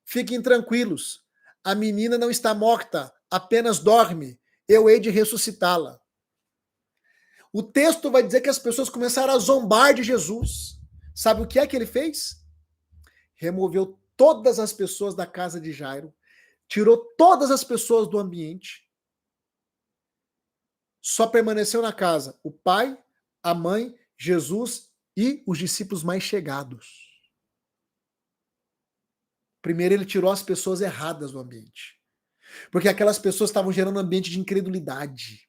[SPEAKER 1] fiquem tranquilos, a menina não está morta, apenas dorme, eu hei de ressuscitá-la. O texto vai dizer que as pessoas começaram a zombar de Jesus. Sabe o que é que ele fez? Removeu todas as pessoas da casa de Jairo, tirou todas as pessoas do ambiente, só permaneceu na casa o pai, a mãe, Jesus e os discípulos mais chegados. Primeiro ele tirou as pessoas erradas do ambiente, porque aquelas pessoas estavam gerando um ambiente de incredulidade.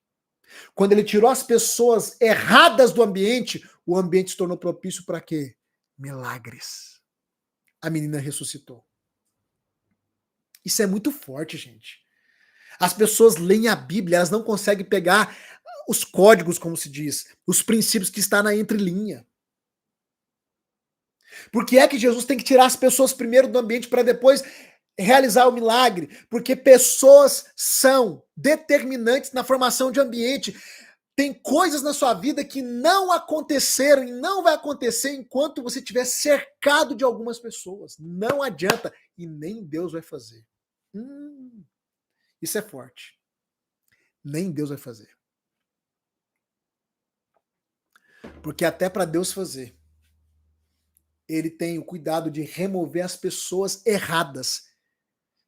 [SPEAKER 1] Quando ele tirou as pessoas erradas do ambiente, o ambiente se tornou propício para quê? Milagres. A menina ressuscitou. Isso é muito forte, gente. As pessoas leem a Bíblia, elas não conseguem pegar os códigos, como se diz, os princípios que está na entrelinha. Por que é que Jesus tem que tirar as pessoas primeiro do ambiente para depois realizar o milagre? Porque pessoas são determinantes na formação de ambiente. Tem coisas na sua vida que não aconteceram e não vai acontecer enquanto você estiver cercado de algumas pessoas. Não adianta. E nem Deus vai fazer. Isso é forte. Nem Deus vai fazer. Porque até para Deus fazer, ele tem o cuidado de remover as pessoas erradas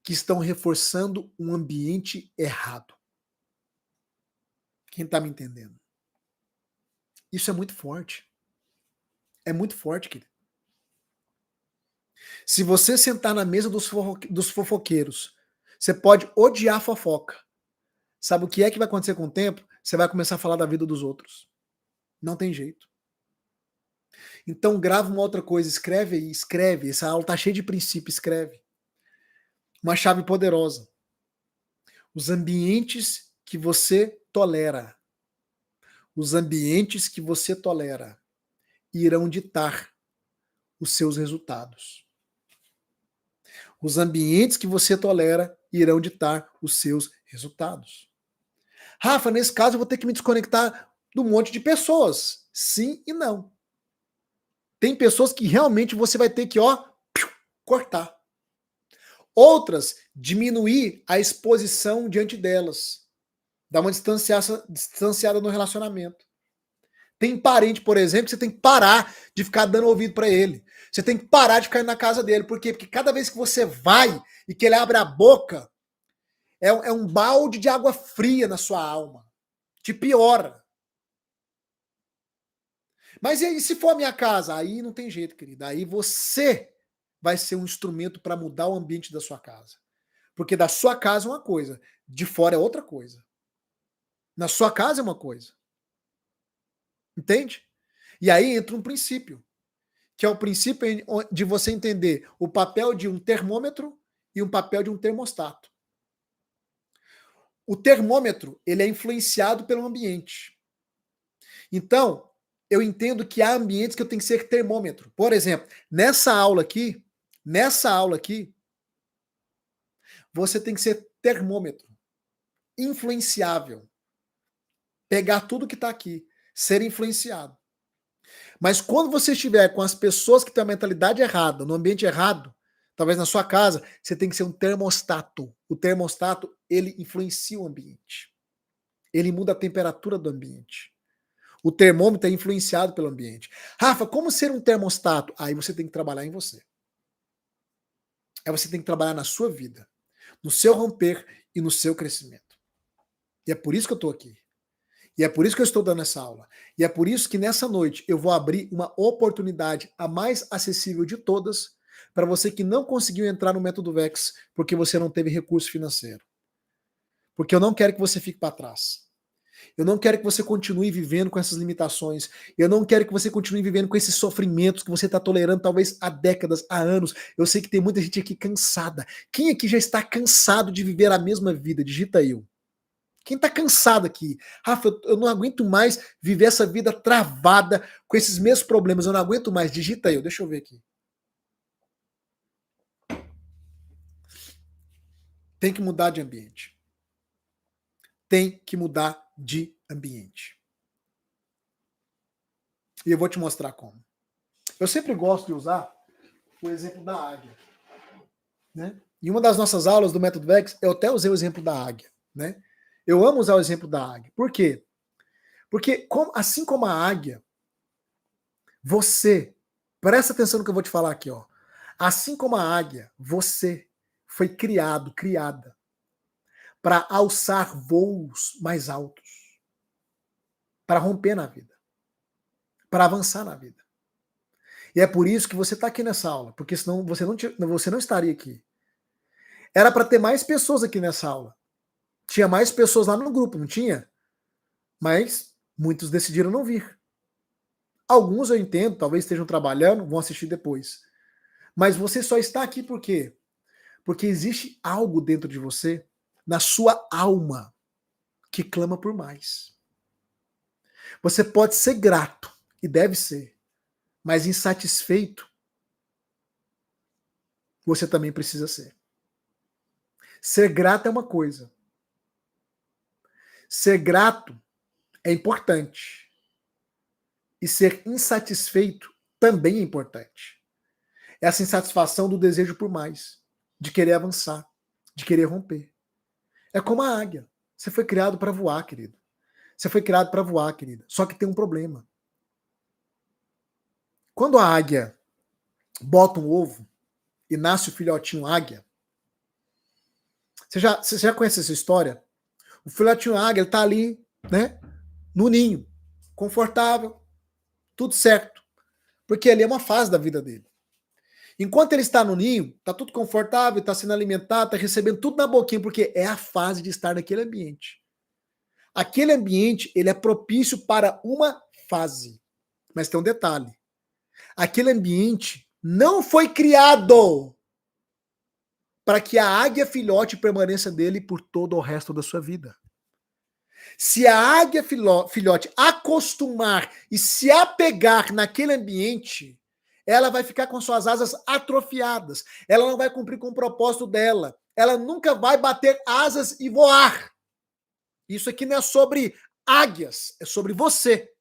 [SPEAKER 1] que estão reforçando um ambiente errado. Quem está me entendendo? Isso é muito forte. É muito forte, querido. Se você sentar na mesa dos fofoqueiros, você pode odiar a fofoca. Sabe o que é que vai acontecer com o tempo? Você vai começar a falar da vida dos outros. Não tem jeito. Então grava uma outra coisa, escreve aí, escreve. Essa aula tá cheia de princípio, escreve. Uma chave poderosa. Os ambientes que você tolera. Os ambientes que você tolera irão ditar os seus resultados. Os ambientes que você tolera irão ditar os seus resultados. Rafa, nesse caso eu vou ter que me desconectar de um monte de pessoas. Sim e não. Tem pessoas que realmente você vai ter que, cortar. Outras, diminuir a exposição diante delas. Dar uma distanciada no relacionamento. Tem parente, por exemplo, que você tem que parar de ficar dando ouvido para ele. Você tem que parar de ficar na casa dele. Por quê? Porque cada vez que você vai e que ele abre a boca, é um balde de água fria na sua alma. Te piora. Mas e aí, se for a minha casa? Aí não tem jeito, querida. Aí você vai ser um instrumento para mudar o ambiente da sua casa. Porque da sua casa é uma coisa, de fora é outra coisa. Na sua casa é uma coisa. Entende? E aí entra um princípio, que é o princípio de você entender o papel de um termômetro e o papel de um termostato. O termômetro, ele é influenciado pelo ambiente. Então, eu entendo que há ambientes que eu tenho que ser termômetro. Por exemplo, nessa aula aqui, você tem que ser termômetro, influenciável. Pegar tudo que está aqui, ser influenciado. Mas quando você estiver com as pessoas que têm a mentalidade errada, no ambiente errado, talvez na sua casa, você tem que ser um termostato. O termostato, ele influencia o ambiente. Ele muda a temperatura do ambiente. O termômetro é influenciado pelo ambiente. Rafa, como ser um termostato? Aí você tem que trabalhar em você. Aí você tem que trabalhar na sua vida, no seu romper e no seu crescimento. E é por isso que eu estou aqui. E é por isso que eu estou dando essa aula. E é por isso que nessa noite eu vou abrir uma oportunidade, a mais acessível de todas, para você que não conseguiu entrar no Método Vex porque você não teve recurso financeiro. Porque eu não quero que você fique para trás. Eu não quero que você continue vivendo com essas limitações. Eu não quero que você continue vivendo com esses sofrimentos que você está tolerando talvez há décadas, há anos. Eu sei que tem muita gente aqui cansada. Quem aqui já está cansado de viver a mesma vida? Digita eu. Quem tá cansado aqui? Rafa, eu não aguento mais viver essa vida travada com esses mesmos problemas. Eu não aguento mais. Digita eu. Deixa eu ver aqui. Tem que mudar de ambiente. Tem que mudar de ambiente. E eu vou te mostrar como. Eu sempre gosto de usar o exemplo da águia. Né? Em uma das nossas aulas do Método Vex, eu até usei o exemplo da águia. Né? Eu amo usar o exemplo da águia. Por quê? Porque assim como a águia, você, presta atenção no que eu vou te falar aqui, ó. Assim como a águia, você foi criada para alçar voos mais altos, para romper na vida, para avançar na vida. E é por isso que você está aqui nessa aula, porque senão você não estaria aqui. Era para ter mais pessoas aqui nessa aula. Tinha mais pessoas lá no grupo, não tinha? Mas muitos decidiram não vir. Alguns eu entendo, talvez estejam trabalhando, vão assistir depois. Mas você só está aqui por quê? Porque existe algo dentro de você, na sua alma, que clama por mais. Você pode ser grato, e deve ser, mas insatisfeito, você também precisa ser. Ser grato é uma coisa. Ser grato é importante. E ser insatisfeito também é importante. Essa insatisfação do desejo por mais, de querer avançar, de querer romper. É como a águia. Você foi criado para voar, querido. Você foi criado para voar, querida. Só que tem um problema. Quando a águia bota um ovo e nasce o filhotinho águia, você já conhece essa história? O filhotinho águia, ele tá ali, né, no ninho, confortável, tudo certo. Porque ali é uma fase da vida dele. Enquanto ele está no ninho, tá tudo confortável, tá sendo alimentado, tá recebendo tudo na boquinha, porque é a fase de estar naquele ambiente. Aquele ambiente, ele é propício para uma fase. Mas tem um detalhe. Aquele ambiente não foi criado para que a águia filhote permaneça nele por todo o resto da sua vida. Se a águia filhote acostumar e se apegar naquele ambiente, ela vai ficar com suas asas atrofiadas. Ela não vai cumprir com o propósito dela. Ela nunca vai bater asas e voar. Isso aqui não é sobre águias, é sobre você.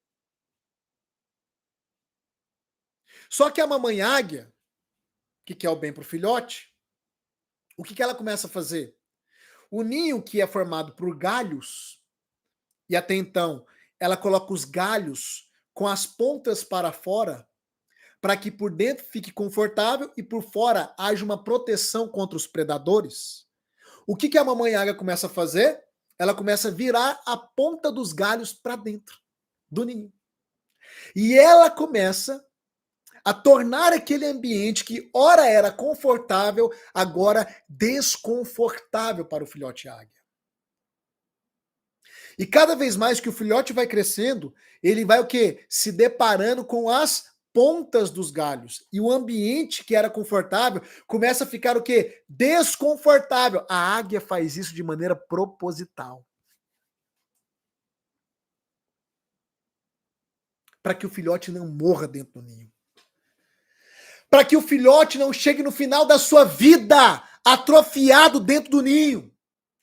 [SPEAKER 1] Só que a mamãe águia, que quer o bem para o filhote, o que ela começa a fazer? O ninho que é formado por galhos, e até então ela coloca os galhos com as pontas para fora, para que por dentro fique confortável e por fora haja uma proteção contra os predadores, o que a mamãe águia começa a fazer? Ela começa a virar a ponta dos galhos para dentro do ninho. E ela começa a tornar aquele ambiente que ora era confortável, agora desconfortável para o filhote águia. E cada vez mais que o filhote vai crescendo, ele vai o quê? Se deparando com as pontas dos galhos. E o ambiente que era confortável começa a ficar o quê? Desconfortável. A águia faz isso de maneira proposital. Para que o filhote não morra dentro do ninho. Para que o filhote não chegue no final da sua vida atrofiado dentro do ninho.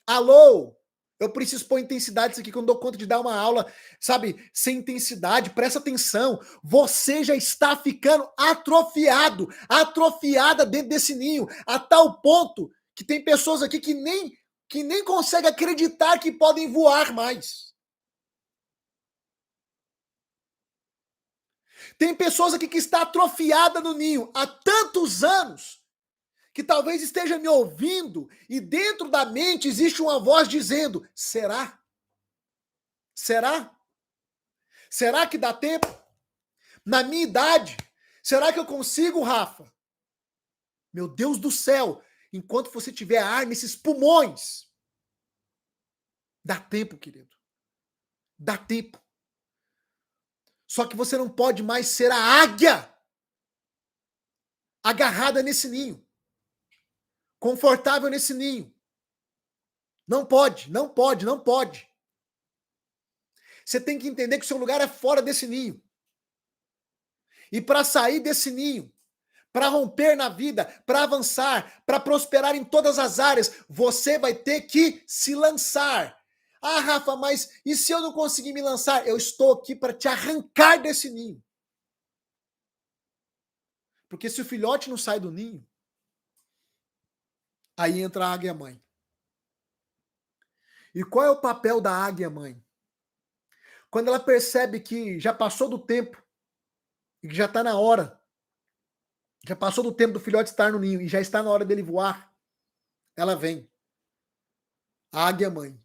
[SPEAKER 1] Alô? Eu preciso pôr intensidade isso aqui, que eu não dou conta de dar uma aula, sabe, sem intensidade. Presta atenção. Você já está ficando atrofiado, atrofiada dentro desse ninho, a tal ponto que tem pessoas aqui que nem conseguem acreditar que podem voar mais. Tem pessoas aqui que está atrofiada no ninho há tantos anos, que talvez esteja me ouvindo e dentro da mente existe uma voz dizendo: será? Será? Será que dá tempo? Na minha idade? Será que eu consigo, Rafa? Meu Deus do céu! Enquanto você tiver ar nesses pulmões, dá tempo, querido. Dá tempo. Só que você não pode mais ser a águia agarrada nesse ninho. Confortável nesse ninho. Não pode, não pode, não pode. Você tem que entender que o seu lugar é fora desse ninho. E para sair desse ninho, para romper na vida, para avançar, para prosperar em todas as áreas, você vai ter que se lançar. Ah, Rafa, mas e se eu não conseguir me lançar? Eu estou aqui para te arrancar desse ninho. Porque se o filhote não sai do ninho, aí entra a águia-mãe. E qual é o papel da águia-mãe? Quando ela percebe que já passou do tempo, e que já está na hora, já passou do tempo do filhote estar no ninho, e já está na hora dele voar, ela vem. A águia-mãe.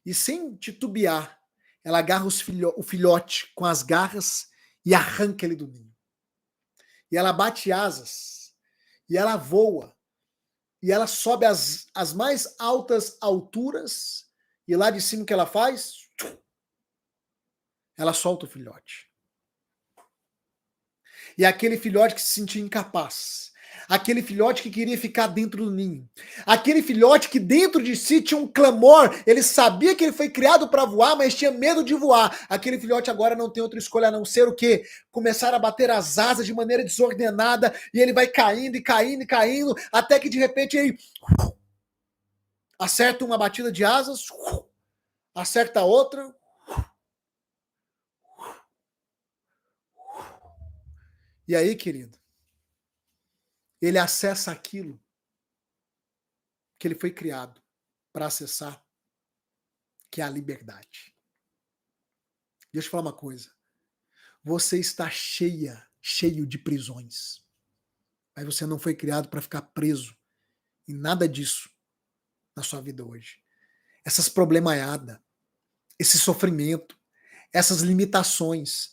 [SPEAKER 1] E sem titubear, ela agarra o filhote com as garras e arranca ele do ninho. E ela bate asas, e ela voa, e ela sobe as mais altas alturas, e lá de cima o que ela faz? Ela solta o filhote. E aquele filhote que se sentia incapaz, aquele filhote que queria ficar dentro do ninho, aquele filhote que dentro de si tinha um clamor, ele sabia que ele foi criado para voar, mas tinha medo de voar. Aquele filhote agora não tem outra escolha a não ser o quê? Começar a bater as asas de maneira desordenada, e ele vai caindo e caindo e caindo, até que de repente ele acerta uma batida de asas, acerta a outra, e aí, querido, ele acessa aquilo que ele foi criado para acessar, que é a liberdade. Deixa eu falar uma coisa. Você está cheio de prisões. Mas você não foi criado para ficar preso em nada disso na sua vida hoje. Essas problemaiadas, esse sofrimento, essas limitações.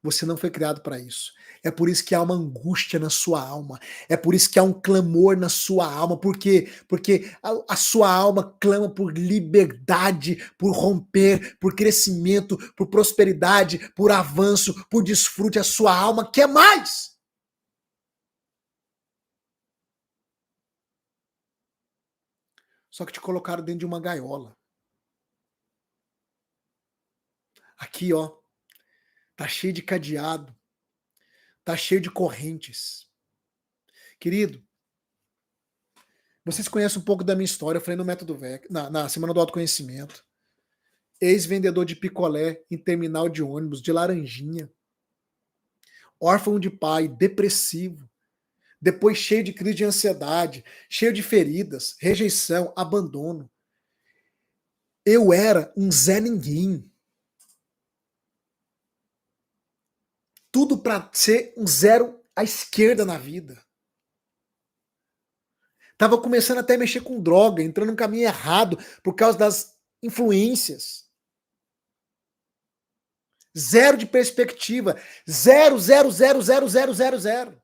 [SPEAKER 1] Você não foi criado para isso. É por isso que há uma angústia na sua alma. É por isso que há um clamor na sua alma. Por quê? Porque a sua alma clama por liberdade, por romper, por crescimento, por prosperidade, por avanço, por desfrute. A sua alma quer mais. Só que te colocaram dentro de uma gaiola. Aqui, ó, tá cheio de cadeado. Tá cheio de correntes. Querido, vocês conhecem um pouco da minha história, eu falei no Método VEC, na Semana do Autoconhecimento. Ex-vendedor de picolé em terminal de ônibus, de Laranjinha. Órfão de pai, depressivo. Depois cheio de crise de ansiedade, cheio de feridas, rejeição, abandono. Eu era um Zé Ninguém. tudo para ser um zero à esquerda na vida. Tava começando até a mexer com droga, entrando no caminho errado por causa das influências. Zero de perspectiva. Zero, zero, zero, zero, zero, zero, zero.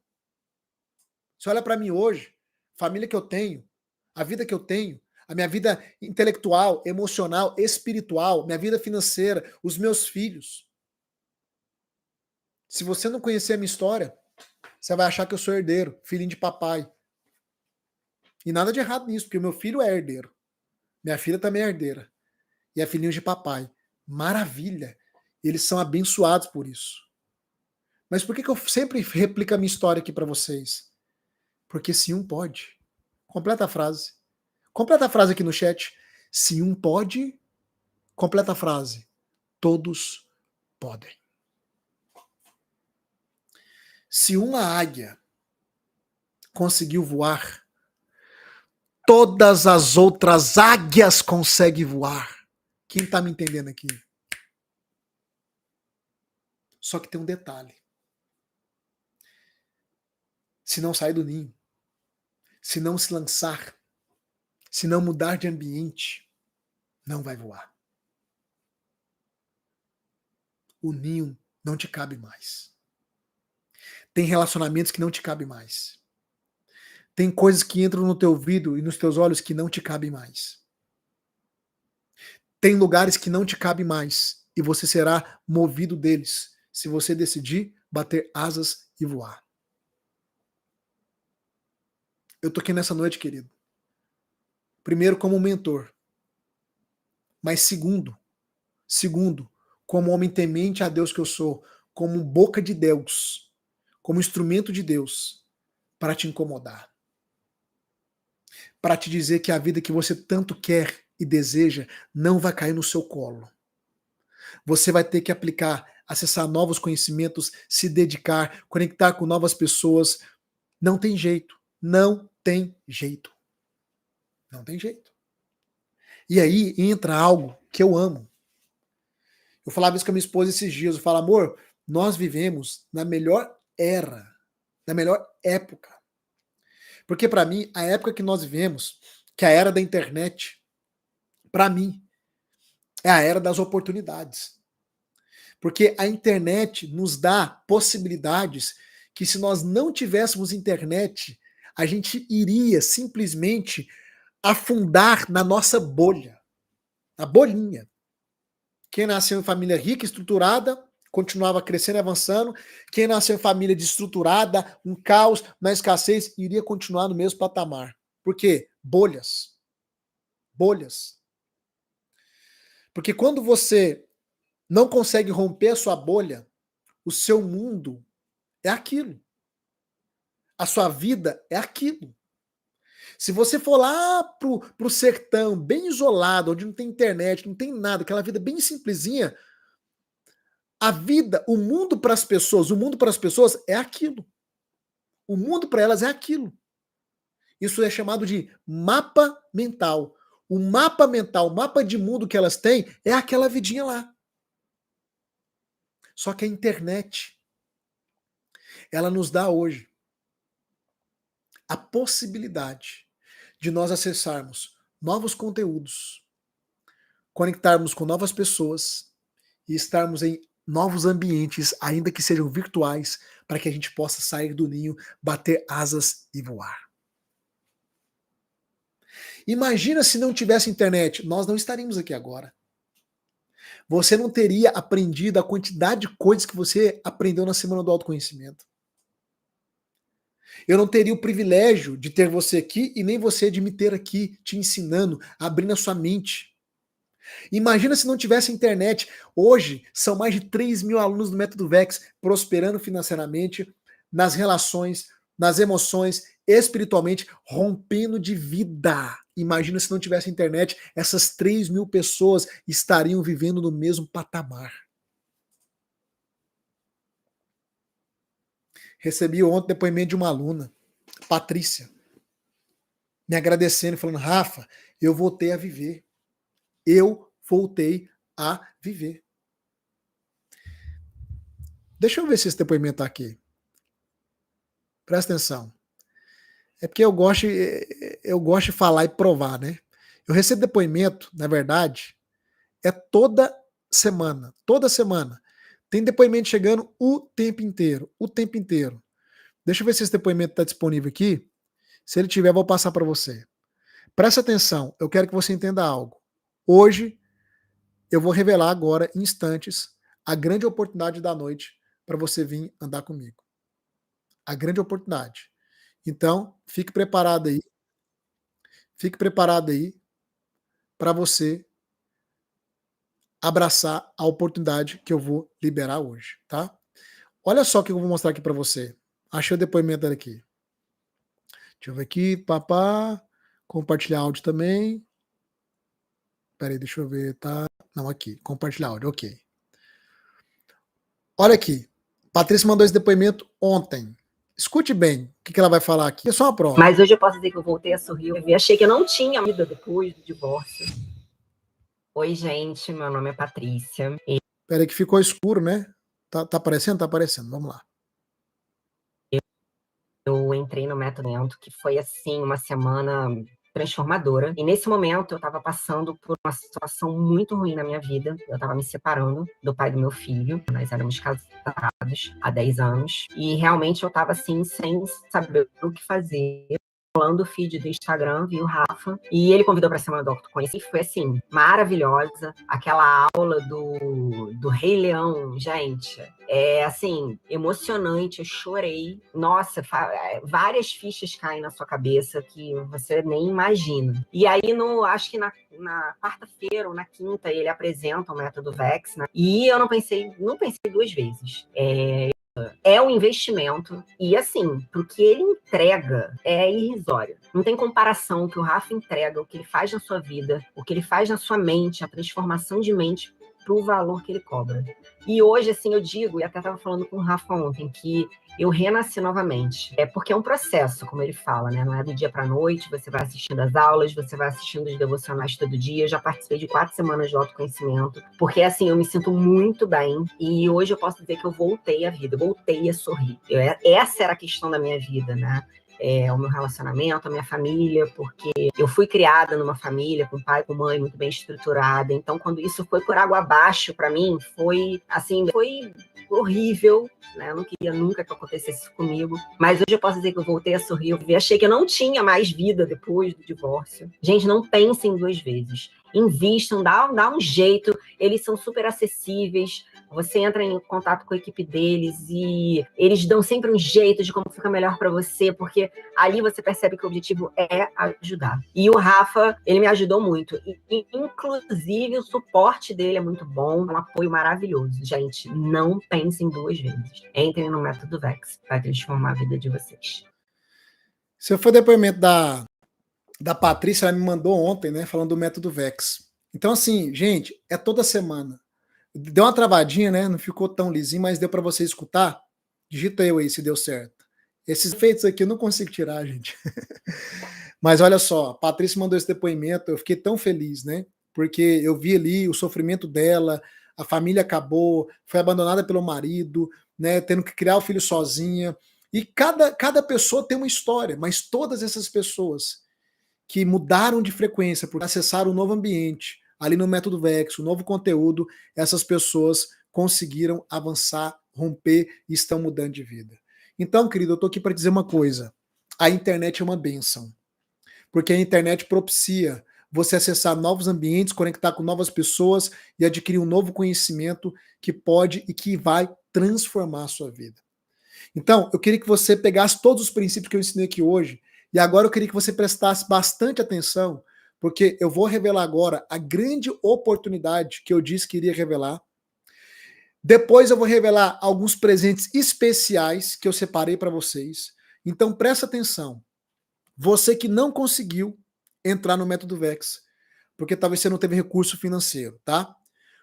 [SPEAKER 1] Você olha para mim hoje, família que eu tenho, a vida que eu tenho, a minha vida intelectual, emocional, espiritual, minha vida financeira, os meus filhos. Se você não conhecer a minha história, você vai achar que eu sou herdeiro, filhinho de papai. E nada de errado nisso, porque o meu filho é herdeiro. Minha filha também é herdeira. E é filhinho de papai. Maravilha. Eles são abençoados por isso. Mas por que eu sempre replico a minha história aqui para vocês? Porque se um pode. Completa a frase. Completa a frase aqui no chat. Se um pode, completa a frase. Todos podem. Se uma águia conseguiu voar, todas as outras águias conseguem voar. Quem está me entendendo aqui? Só que tem um detalhe. Se não sair do ninho, se não se lançar, se não mudar de ambiente, não vai voar. O ninho não te cabe mais. Tem relacionamentos que não te cabem mais. Tem coisas que entram no teu ouvido e nos teus olhos que não te cabem mais. Tem lugares que não te cabem mais e você será movido deles se você decidir bater asas e voar. Eu tô aqui nessa noite, querido. Primeiro, como mentor. Mas segundo, como homem temente a Deus que eu sou, como boca de Deus, como instrumento de Deus, para te incomodar. Para te dizer que a vida que você tanto quer e deseja não vai cair no seu colo. Você vai ter que aplicar, acessar novos conhecimentos, se dedicar, conectar com novas pessoas. Não tem jeito. Não tem jeito. Não tem jeito. E aí entra algo que eu amo. Eu falava isso com a minha esposa esses dias. Eu falo, amor, nós vivemos na melhor era, na melhor época. Porque para mim, a época que nós vivemos, que é a era da internet, para mim, é a era das oportunidades. Porque a internet nos dá possibilidades que se nós não tivéssemos internet, a gente iria simplesmente afundar na nossa bolha, na bolinha. Quem nasceu em família rica, estruturada, continuava crescendo e avançando. Quem nasceu em família desestruturada, um caos, na escassez, iria continuar no mesmo patamar. Por quê? Bolhas. Bolhas. Porque quando você não consegue romper a sua bolha, o seu mundo é aquilo. A sua vida é aquilo. Se você for lá pro sertão, bem isolado, onde não tem internet, não tem nada, aquela vida bem simplesinha, a vida, o mundo para as pessoas é aquilo. O mundo para elas é aquilo. Isso é chamado de mapa mental. O mapa mental, o mapa de mundo que elas têm é aquela vidinha lá. Só que a internet, ela nos dá hoje a possibilidade de nós acessarmos novos conteúdos, conectarmos com novas pessoas e estarmos em novos ambientes, ainda que sejam virtuais, para que a gente possa sair do ninho, bater asas e voar. Imagina se não tivesse internet, nós não estaríamos aqui agora. Você não teria aprendido a quantidade de coisas que você aprendeu na Semana do Autoconhecimento. Eu não teria o privilégio de ter você aqui e nem você de me ter aqui, te ensinando, abrindo a sua mente. Imagina se não tivesse internet. Hoje, são mais de 3 mil alunos do Método Vex prosperando financeiramente, nas relações, nas emoções, espiritualmente, rompendo de vida. Imagina se não tivesse internet, essas 3 mil pessoas estariam vivendo no mesmo patamar. Recebi ontem depoimento de uma aluna, Patrícia, me agradecendo, falando, Rafa, eu voltei a viver. Eu voltei a viver. Deixa eu ver se esse depoimento tá aqui. Presta atenção. É porque eu gosto de falar e provar, né? Eu recebo depoimento, na verdade, é toda semana. Toda semana. Tem depoimento chegando o tempo inteiro. O tempo inteiro. Deixa eu ver se esse depoimento está disponível aqui. Se ele tiver, eu vou passar para você. Presta atenção, eu quero que você entenda algo. Hoje, eu vou revelar agora, em instantes, a grande oportunidade da noite para você vir andar comigo. A grande oportunidade. Então, fique preparado aí para você abraçar a oportunidade que eu vou liberar hoje, tá? Olha só o que eu vou mostrar aqui para você. Achei o depoimento dela aqui. Deixa eu ver aqui, papá. Compartilhar áudio também. Peraí, deixa eu ver, tá? Não, aqui. Compartilhar áudio, ok. Olha aqui. Patrícia mandou esse depoimento ontem. Escute bem o que ela vai falar aqui. É só uma prova.
[SPEAKER 2] Mas hoje eu posso dizer que eu voltei a sorrir. Eu achei que eu não tinha vida depois do divórcio. Oi, gente. Meu nome é Patrícia.
[SPEAKER 1] Peraí que ficou escuro, né? Tá aparecendo? Tá aparecendo. Vamos lá.
[SPEAKER 2] Eu entrei no Método, que foi, assim, uma semana transformadora. E nesse momento eu estava passando por uma situação muito ruim na minha vida. Eu estava me separando do pai do meu filho. Nós éramos casados há 10 anos. E realmente eu estava assim, sem saber o que fazer. Rolando o feed do Instagram, vi o Rafa, e ele convidou para a Semana do Autoconhecimento, e foi assim, maravilhosa, aquela aula do Rei Leão, gente, é assim, emocionante, eu chorei, nossa, várias fichas caem na sua cabeça que você nem imagina. E aí, acho que na quarta-feira ou na quinta, ele apresenta o método VEX, né? E eu não pensei duas vezes. É um investimento e, assim, pro que ele entrega é irrisório. Não tem comparação o que o Rafa entrega, o que ele faz na sua vida, o que ele faz na sua mente, a transformação de mente pro valor que ele cobra. E hoje, assim, eu digo, e até estava falando com o Rafa ontem, que eu renasci novamente. É porque é um processo, como ele fala, né? Não é do dia para a noite, você vai assistindo as aulas, você vai assistindo os devocionais todo dia. Eu já participei de 4 semanas de autoconhecimento, porque, assim, eu me sinto muito bem e hoje eu posso dizer que eu voltei à vida, voltei a sorrir. Essa era a questão da minha vida, né? O meu relacionamento, a minha família, porque eu fui criada numa família com pai, com mãe muito bem estruturada. Então, quando isso foi por água abaixo para mim, foi assim, foi horrível, né? Eu não queria nunca que acontecesse isso comigo. Mas hoje eu posso dizer que eu voltei a sorrir. Eu achei que eu não tinha mais vida depois do divórcio. Gente, não pensem 2 vezes. Invistam, dá um jeito. Eles são super acessíveis. Você entra em contato com a equipe deles e eles dão sempre um jeito de como fica melhor para você, porque ali você percebe que o objetivo é ajudar. E o Rafa, ele me ajudou muito. E inclusive, o suporte dele é muito bom, é um apoio maravilhoso. Gente, não pensem 2 vezes. Entrem no Método VEX, vai transformar a vida de vocês.
[SPEAKER 1] Esse foi o depoimento da Patrícia, ela me mandou ontem, né, falando do método VEX. Então, assim, gente, é toda semana. Deu uma travadinha, né? Não ficou tão lisinho, mas deu para você escutar. Digita eu aí se deu certo. Esses efeitos aqui eu não consigo tirar, gente. Mas olha só, a Patrícia mandou esse depoimento, eu fiquei tão feliz, né? Porque eu vi ali o sofrimento dela, a família acabou, foi abandonada pelo marido, né? Tendo que criar o filho sozinha. E cada pessoa tem uma história, mas todas essas pessoas que mudaram de frequência por acessar um novo ambiente, ali no Método VEX, um novo conteúdo, essas pessoas conseguiram avançar, romper e estão mudando de vida. Então, querido, eu estou aqui para dizer uma coisa. A internet é uma bênção, porque a internet propicia você acessar novos ambientes, conectar com novas pessoas e adquirir um novo conhecimento que pode e que vai transformar a sua vida. Então, eu queria que você pegasse todos os princípios que eu ensinei aqui hoje, e agora eu queria que você prestasse bastante atenção, porque eu vou revelar agora a grande oportunidade que eu disse que iria revelar. Depois eu vou revelar alguns presentes especiais que eu separei para vocês. Então presta atenção. Você que não conseguiu entrar no Método VEX, porque talvez você não teve recurso financeiro, tá?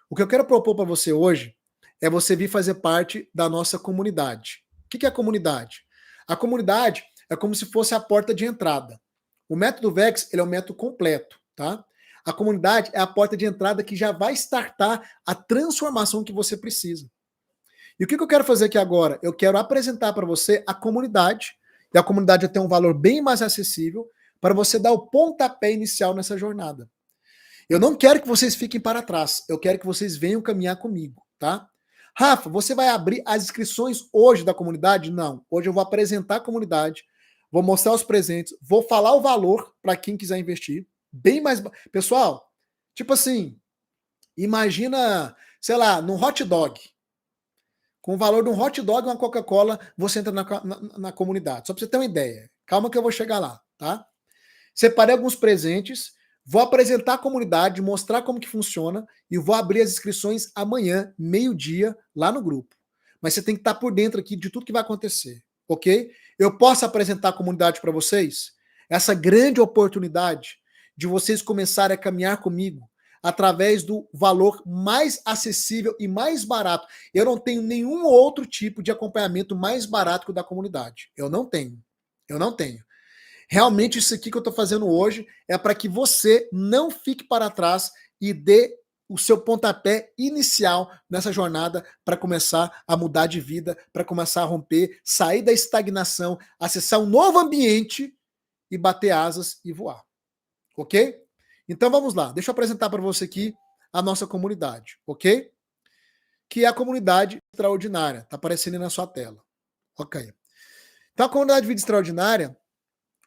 [SPEAKER 1] O que eu quero propor para você hoje é você vir fazer parte da nossa comunidade. O que é a comunidade? A comunidade é como se fosse a porta de entrada. O Método VEX ele é um método completo, tá? A comunidade é a porta de entrada que já vai startar a transformação que você precisa. E o que eu quero fazer aqui agora? Eu quero apresentar para você a comunidade, e a comunidade tem um valor bem mais acessível, para você dar o pontapé inicial nessa jornada. Eu não quero que vocês fiquem para trás, eu quero que vocês venham caminhar comigo, tá? Rafa, você vai abrir as inscrições hoje da comunidade? Não. Hoje eu vou apresentar a comunidade, vou mostrar os presentes, vou falar o valor para quem quiser investir. Bem mais. Pessoal, tipo assim, imagina, sei lá, num hot dog. Com o valor de um hot dog e uma Coca-Cola, você entra na comunidade. Só para você ter uma ideia. Calma que eu vou chegar lá, tá? Separei alguns presentes, vou apresentar a comunidade, mostrar como que funciona e vou abrir as inscrições amanhã, meio-dia, lá no grupo. Mas você tem que estar por dentro aqui de tudo que vai acontecer, ok? Eu posso apresentar a comunidade para vocês? Essa grande oportunidade de vocês começarem a caminhar comigo através do valor mais acessível e mais barato. Eu não tenho nenhum outro tipo de acompanhamento mais barato que o da comunidade. Eu não tenho. Eu não tenho. Realmente isso aqui que eu estou fazendo hoje é para que você não fique para trás e dê o seu pontapé inicial nessa jornada para começar a mudar de vida, para começar a romper, sair da estagnação, acessar um novo ambiente e bater asas e voar. Ok? Então vamos lá, deixa eu apresentar para você aqui a nossa comunidade, ok? Que é a comunidade extraordinária, está aparecendo aí na sua tela. Ok. Então a comunidade Vida Extraordinária,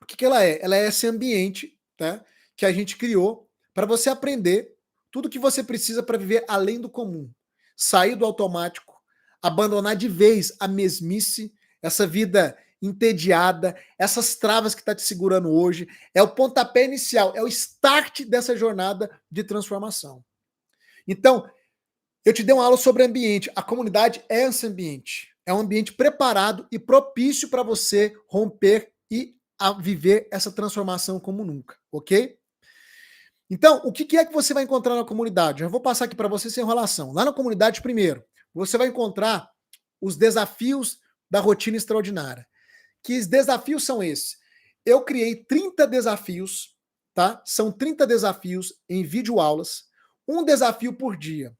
[SPEAKER 1] o que ela é? Ela é esse ambiente, tá, que a gente criou para você aprender tudo o que você precisa para viver além do comum. Sair do automático, abandonar de vez a mesmice, essa vida entediada, essas travas que está te segurando hoje. É o pontapé inicial, é o start dessa jornada de transformação. Então, eu te dei uma aula sobre ambiente. A comunidade é esse ambiente. É um ambiente preparado e propício para você romper e a viver essa transformação como nunca, ok? Então, o que é que você vai encontrar na comunidade? Eu vou passar aqui para você sem enrolação. Lá na comunidade, primeiro, você vai encontrar os desafios da rotina extraordinária. Que desafios são esses? Eu criei 30 desafios, tá? São 30 desafios em videoaulas, um desafio por dia.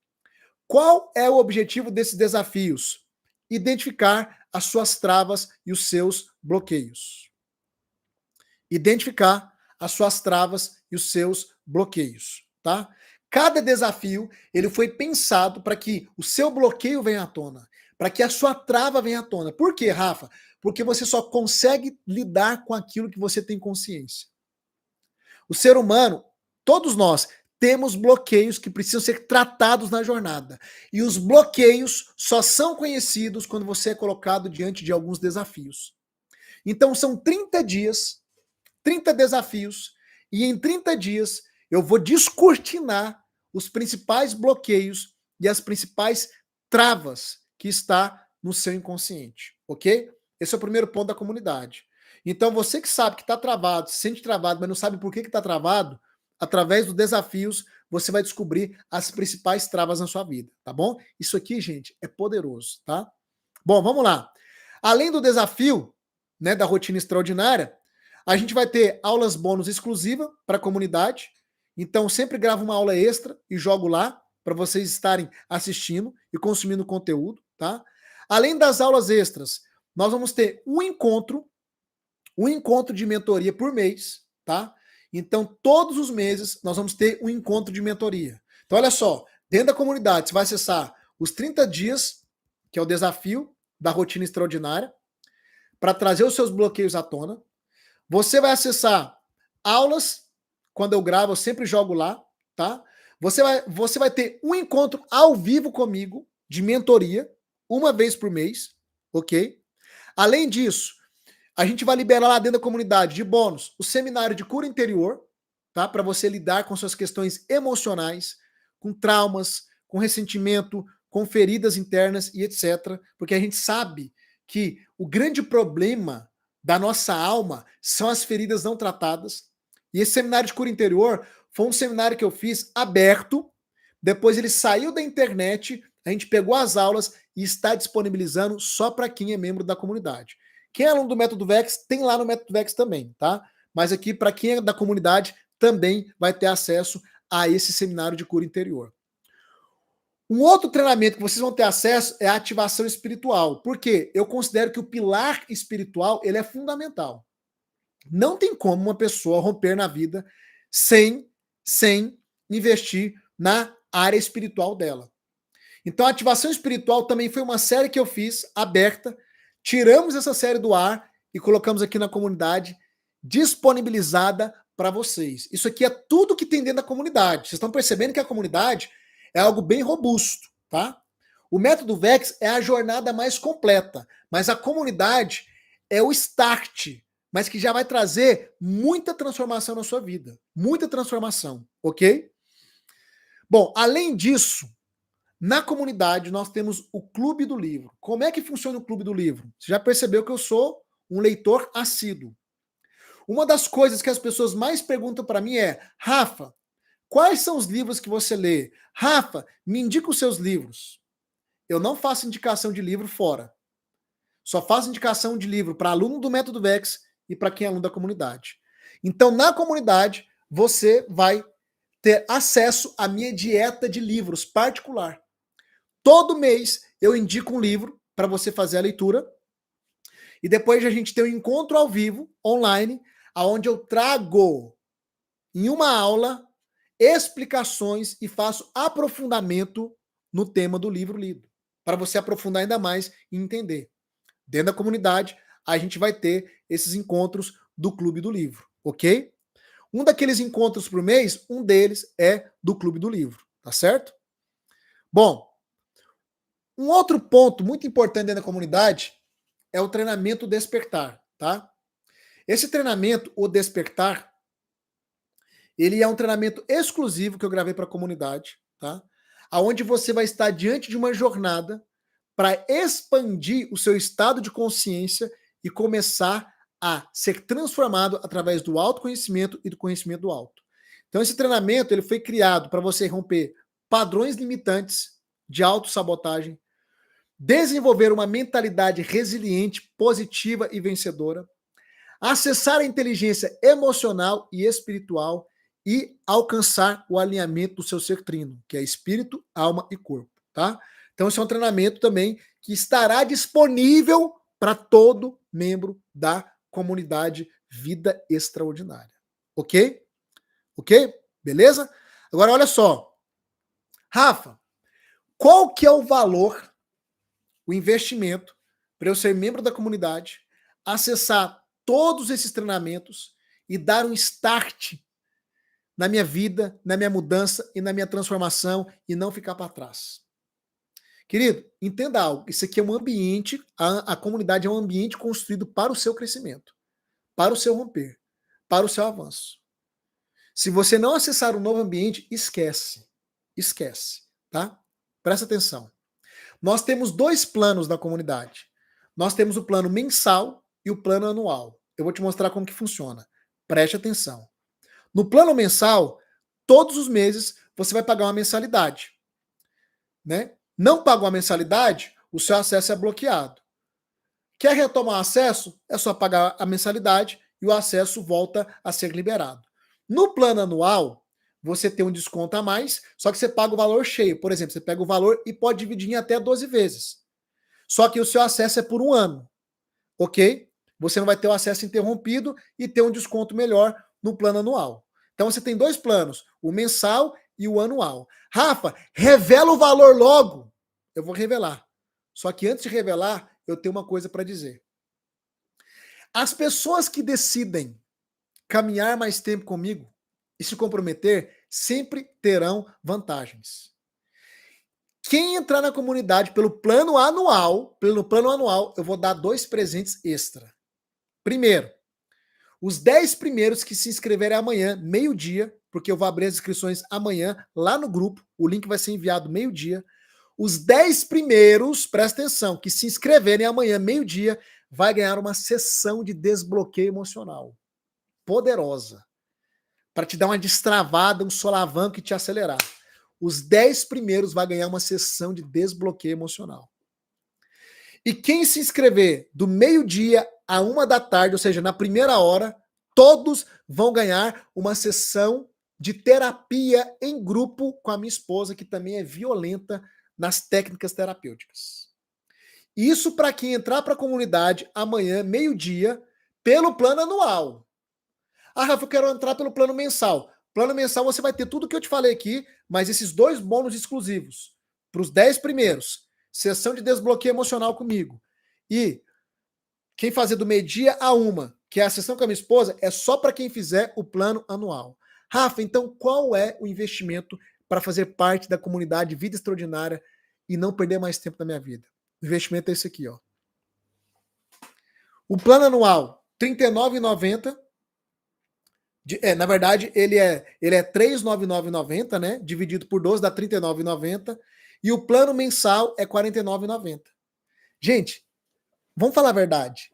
[SPEAKER 1] Qual é o objetivo desses desafios? Identificar as suas travas e os seus bloqueios. Identificar as suas travas e os seus bloqueios, tá? Cada desafio, ele foi pensado para que o seu bloqueio venha à tona, para que a sua trava venha à tona. Por quê, Rafa? Porque você só consegue lidar com aquilo que você tem consciência. O ser humano, todos nós, temos bloqueios que precisam ser tratados na jornada. E os bloqueios só são conhecidos quando você é colocado diante de alguns desafios. Então são 30 dias, 30 desafios, e em 30 dias eu vou descortinar os principais bloqueios e as principais travas que está no seu inconsciente, ok? Esse é o primeiro ponto da comunidade. Então você que sabe que está travado, se sente travado, mas não sabe por que está travado, através dos desafios você vai descobrir as principais travas na sua vida, tá bom? Isso aqui, gente, é poderoso, tá? Bom, vamos lá. Além do desafio, né, da rotina extraordinária, a gente vai ter aulas bônus exclusivas para a comunidade. Então, sempre gravo uma aula extra e jogo lá para vocês estarem assistindo e consumindo conteúdo, tá? Além das aulas extras, nós vamos ter um encontro de mentoria por mês, tá? Então, todos os meses, nós vamos ter um encontro de mentoria. Então, olha só, dentro da comunidade, você vai acessar os 30 dias, que é o desafio da rotina extraordinária, para trazer os seus bloqueios à tona. Você vai acessar aulas, quando eu gravo, eu sempre jogo lá, tá? Você vai ter um encontro ao vivo comigo, de mentoria, uma vez por mês, ok? Além disso, a gente vai liberar lá dentro da comunidade de bônus o seminário de cura interior, tá? Para você lidar com suas questões emocionais, com traumas, com ressentimento, com feridas internas e etc. Porque a gente sabe que o grande problema da nossa alma são as feridas não tratadas. E esse seminário de cura interior foi um seminário que eu fiz aberto, depois ele saiu da internet, a gente pegou as aulas e está disponibilizando só para quem é membro da comunidade. Quem é aluno do Método Vex, tem lá no Método Vex também, tá? Mas aqui, para quem é da comunidade, também vai ter acesso a esse seminário de cura interior. Um outro treinamento que vocês vão ter acesso é a ativação espiritual. Por quê? Eu considero que o pilar espiritual ele é fundamental. Não tem como uma pessoa romper na vida sem investir na área espiritual dela. Então, a ativação espiritual também foi uma série que eu fiz, aberta. Tiramos essa série do ar e colocamos aqui na comunidade, disponibilizada para vocês. Isso aqui é tudo que tem dentro da comunidade. Vocês estão percebendo que a comunidade é algo bem robusto, tá? O método VEX é a jornada mais completa, mas a comunidade é o start, mas que já vai trazer muita transformação na sua vida. Muita transformação, ok? Bom, além disso, na comunidade nós temos o Clube do Livro. Como é que funciona o Clube do Livro? Você já percebeu que eu sou um leitor assíduo. Uma das coisas que as pessoas mais perguntam para mim é: Rafa, quais são os livros que você lê? Rafa, me indica os seus livros. Eu não faço indicação de livro fora. Só faço indicação de livro para aluno do Método VEX e para quem é aluno da comunidade. Então, na comunidade, você vai ter acesso à minha dieta de livros particular. Todo mês eu indico um livro para você fazer a leitura. E depois a gente tem um encontro ao vivo, online, onde eu trago em uma aula explicações e faço aprofundamento no tema do livro lido, para você aprofundar ainda mais e entender. Dentro da comunidade, a gente vai ter esses encontros do Clube do Livro, ok? Um daqueles encontros por mês, um deles é do Clube do Livro, tá certo? Bom, um outro ponto muito importante dentro da comunidade é o treinamento Despertar, tá? Esse treinamento, o Despertar, ele é um treinamento exclusivo que eu gravei para a comunidade, tá? Aonde você vai estar diante de uma jornada para expandir o seu estado de consciência e começar a ser transformado através do autoconhecimento e do conhecimento do alto. Então esse treinamento ele foi criado para você romper padrões limitantes de autossabotagem, desenvolver uma mentalidade resiliente, positiva e vencedora, acessar a inteligência emocional e espiritual e alcançar o alinhamento do seu ser trino, que é espírito, alma e corpo, tá? Então esse é um treinamento também que estará disponível para todo membro da comunidade Vida Extraordinária. Ok? Ok? Beleza? Agora olha só. Rafa, qual que é o valor, o investimento para eu ser membro da comunidade, acessar todos esses treinamentos e dar um start na minha vida, na minha mudança e na minha transformação e não ficar para trás? Querido, entenda algo. Isso aqui é um ambiente, a comunidade é um ambiente construído para o seu crescimento, para o seu romper, para o seu avanço. Se você não acessar um novo ambiente, esquece. Esquece, tá? Presta atenção. Nós temos dois planos da comunidade. Nós temos o plano mensal e o plano anual. Eu vou te mostrar como que funciona. Preste atenção. No plano mensal, todos os meses você vai pagar uma mensalidade, né? Não pagou a mensalidade, o seu acesso é bloqueado. Quer retomar o acesso? É só pagar a mensalidade e o acesso volta a ser liberado. No plano anual, você tem um desconto a mais, só que você paga o valor cheio. Por exemplo, você pega o valor e pode dividir em até 12 vezes. Só que o seu acesso é por um ano, ok? Você não vai ter o acesso interrompido e ter um desconto melhor no plano anual. Então você tem dois planos, o mensal e o anual. Rafa, revela o valor logo. Eu vou revelar. Só que antes de revelar, eu tenho uma coisa para dizer. As pessoas que decidem caminhar mais tempo comigo e se comprometer sempre terão vantagens. Quem entrar na comunidade pelo plano anual, eu vou dar 2 presentes extra. Primeiro, os 10 primeiros que se inscreverem amanhã, meio-dia, porque eu vou abrir as inscrições amanhã lá no grupo, o link vai ser enviado meio-dia. Os 10 primeiros, presta atenção, que se inscreverem amanhã, meio-dia, vai ganhar uma sessão de desbloqueio emocional. Poderosa. Para te dar uma destravada, um solavanco e te acelerar. Os 10 primeiros vai ganhar uma sessão de desbloqueio emocional. E quem se inscrever do meio-dia a 1h, ou seja, na primeira hora, todos vão ganhar uma sessão de terapia em grupo com a minha esposa, que também é violenta nas técnicas terapêuticas. Isso para quem entrar para a comunidade amanhã, meio-dia, pelo plano anual. Ah, Rafa, eu quero entrar pelo plano mensal. Plano mensal você vai ter tudo que eu te falei aqui, mas esses 2 bônus exclusivos para os 10 primeiros. Sessão de desbloqueio emocional comigo. E quem fazer do meio-dia a 1, que é a sessão com a minha esposa, é só para quem fizer o plano anual. Rafa, então qual é o investimento para fazer parte da comunidade Vida Extraordinária e não perder mais tempo na minha vida? O investimento é esse aqui, ó. O plano anual, R$ 39,90. Na verdade, ele é R$ 399,90, né? Dividido por 12 dá R$ 39,90. E o plano mensal é R$ 49,90. Gente, vamos falar a verdade.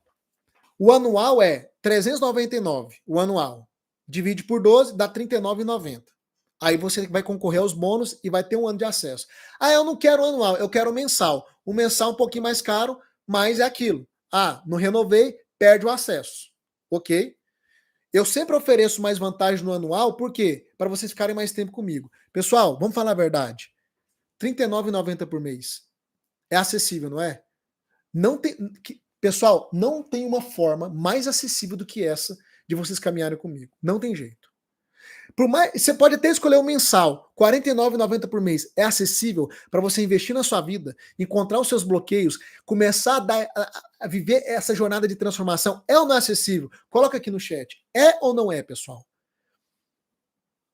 [SPEAKER 1] O anual é 399, o anual. Divide por 12, dá R$ 39,90. Aí você vai concorrer aos bônus e vai ter 1 ano de acesso. Ah, eu não quero anual, eu quero mensal. O mensal é um pouquinho mais caro, mas é aquilo. Ah, não renovei, perde o acesso. Ok? Eu sempre ofereço mais vantagem no anual, por quê? Para vocês ficarem mais tempo comigo. Pessoal, vamos falar a verdade. R$ 39,90 por mês. É acessível, não é? Não tem, pessoal, não tem uma forma mais acessível do que essa de vocês caminharem comigo. Não tem jeito. Por mais, você pode até escolher o mensal, R$ 49,90 por mês. É acessível para você investir na sua vida, encontrar os seus bloqueios, começar a viver essa jornada de transformação. É ou não é acessível? Coloca aqui no chat. É ou não é, pessoal?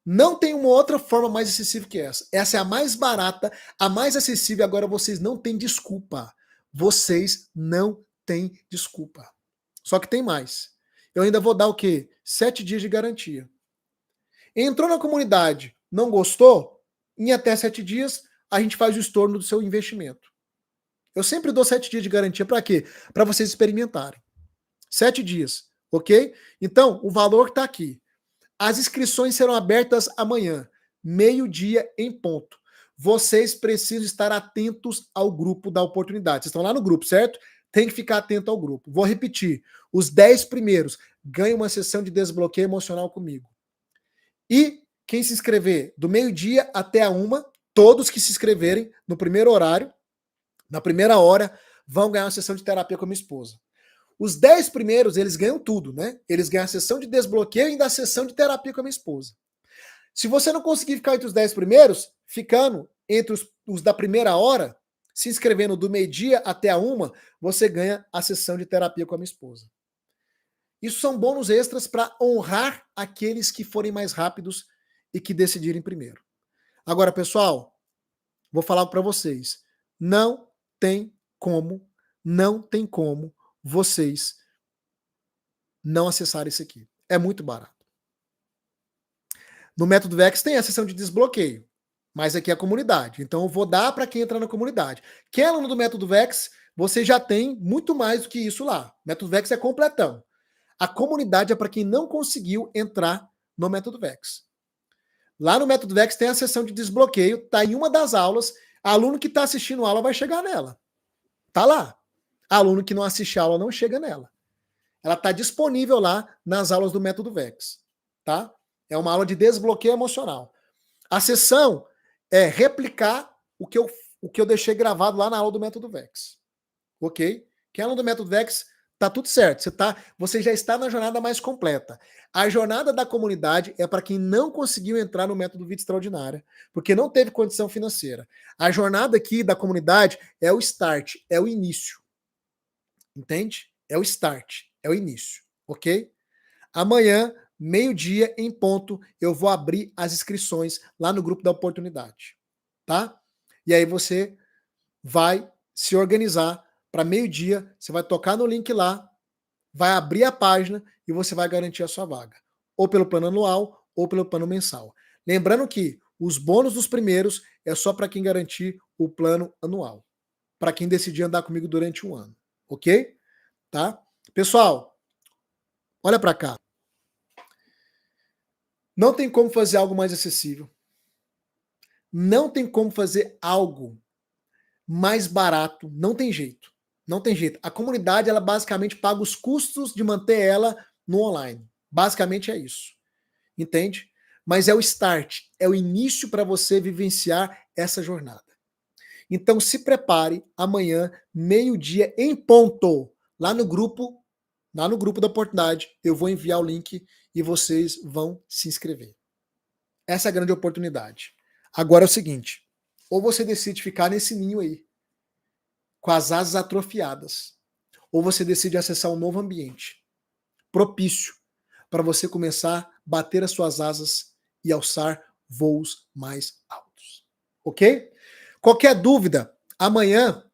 [SPEAKER 1] Não tem uma outra forma mais acessível que essa. Essa é a mais barata, a mais acessível. Agora vocês não têm desculpa. Vocês não têm desculpa. Só que tem mais. Eu ainda vou dar o quê? 7 dias de garantia. Entrou na comunidade, não gostou? Em até 7 dias, a gente faz o estorno do seu investimento. Eu sempre dou 7 dias de garantia. Para quê? Para vocês experimentarem. 7 dias, ok? Então, o valor está aqui. As inscrições serão abertas amanhã, meio-dia em ponto. Vocês precisam estar atentos ao grupo da oportunidade. Vocês estão lá no grupo, certo? Tem que ficar atento ao grupo. Vou repetir. Os 10 primeiros ganham uma sessão de desbloqueio emocional comigo. E quem se inscrever do meio-dia até a 1, todos que se inscreverem no primeiro horário, na primeira hora, vão ganhar uma sessão de terapia com a minha esposa. Os 10 primeiros, eles ganham tudo, né? Eles ganham a sessão de desbloqueio e ainda a sessão de terapia com a minha esposa. Se você não conseguir ficar entre os 10 primeiros, ficando entre os da primeira hora, se inscrevendo do meio-dia até a 1, você ganha a sessão de terapia com a minha esposa. Isso são bônus extras para honrar aqueles que forem mais rápidos e que decidirem primeiro. Agora, pessoal, vou falar para vocês. Não tem como vocês não acessarem isso aqui. É muito barato. No Método Vex tem a sessão de desbloqueio, mas aqui é a comunidade. Então eu vou dar para quem entrar na comunidade. Quem é aluno do Método Vex, você já tem muito mais do que isso lá. O Método Vex é completão. A comunidade é para quem não conseguiu entrar no Método Vex. Lá no Método Vex tem a sessão de desbloqueio, tá em uma das aulas. Aluno que está assistindo a aula vai chegar nela. Tá lá. Aluno que não assiste a aula não chega nela. Ela está disponível lá nas aulas do Método Vex. Tá? É uma aula de desbloqueio emocional. A sessão é replicar o que eu deixei gravado lá na aula do Método Vex. Ok? Quem é aluno do Método Vex, tá tudo certo. Você já está na jornada mais completa. A jornada da comunidade é para quem não conseguiu entrar no Método Vida Extraordinária, porque não teve condição financeira. A jornada aqui da comunidade é o start, é o início. Entende? É o start, é o início. Ok? Amanhã, meio-dia em ponto, eu vou abrir as inscrições lá no grupo da oportunidade. Tá? E aí você vai se organizar para meio-dia, você vai tocar no link lá, vai abrir a página e você vai garantir a sua vaga. Ou pelo plano anual, ou pelo plano mensal. Lembrando que os bônus dos primeiros é só para quem garantir o plano anual. Para quem decidir andar comigo durante 1 ano. Ok? Tá? Pessoal, olha para cá. Não tem como fazer algo mais acessível. Não tem como fazer algo mais barato. Não tem jeito. Não tem jeito. A comunidade, ela basicamente paga os custos de manter ela no online. Basicamente é isso. Entende? Mas é o start, é o início para você vivenciar essa jornada. Então se prepare amanhã, meio-dia em ponto, lá no grupo da oportunidade. Eu vou enviar o link e vocês vão se inscrever. Essa é a grande oportunidade. Agora é o seguinte, ou você decide ficar nesse ninho aí, com as asas atrofiadas, ou você decide acessar um novo ambiente, propício, para você começar a bater as suas asas e alçar voos mais altos. Ok? Qualquer dúvida, amanhã,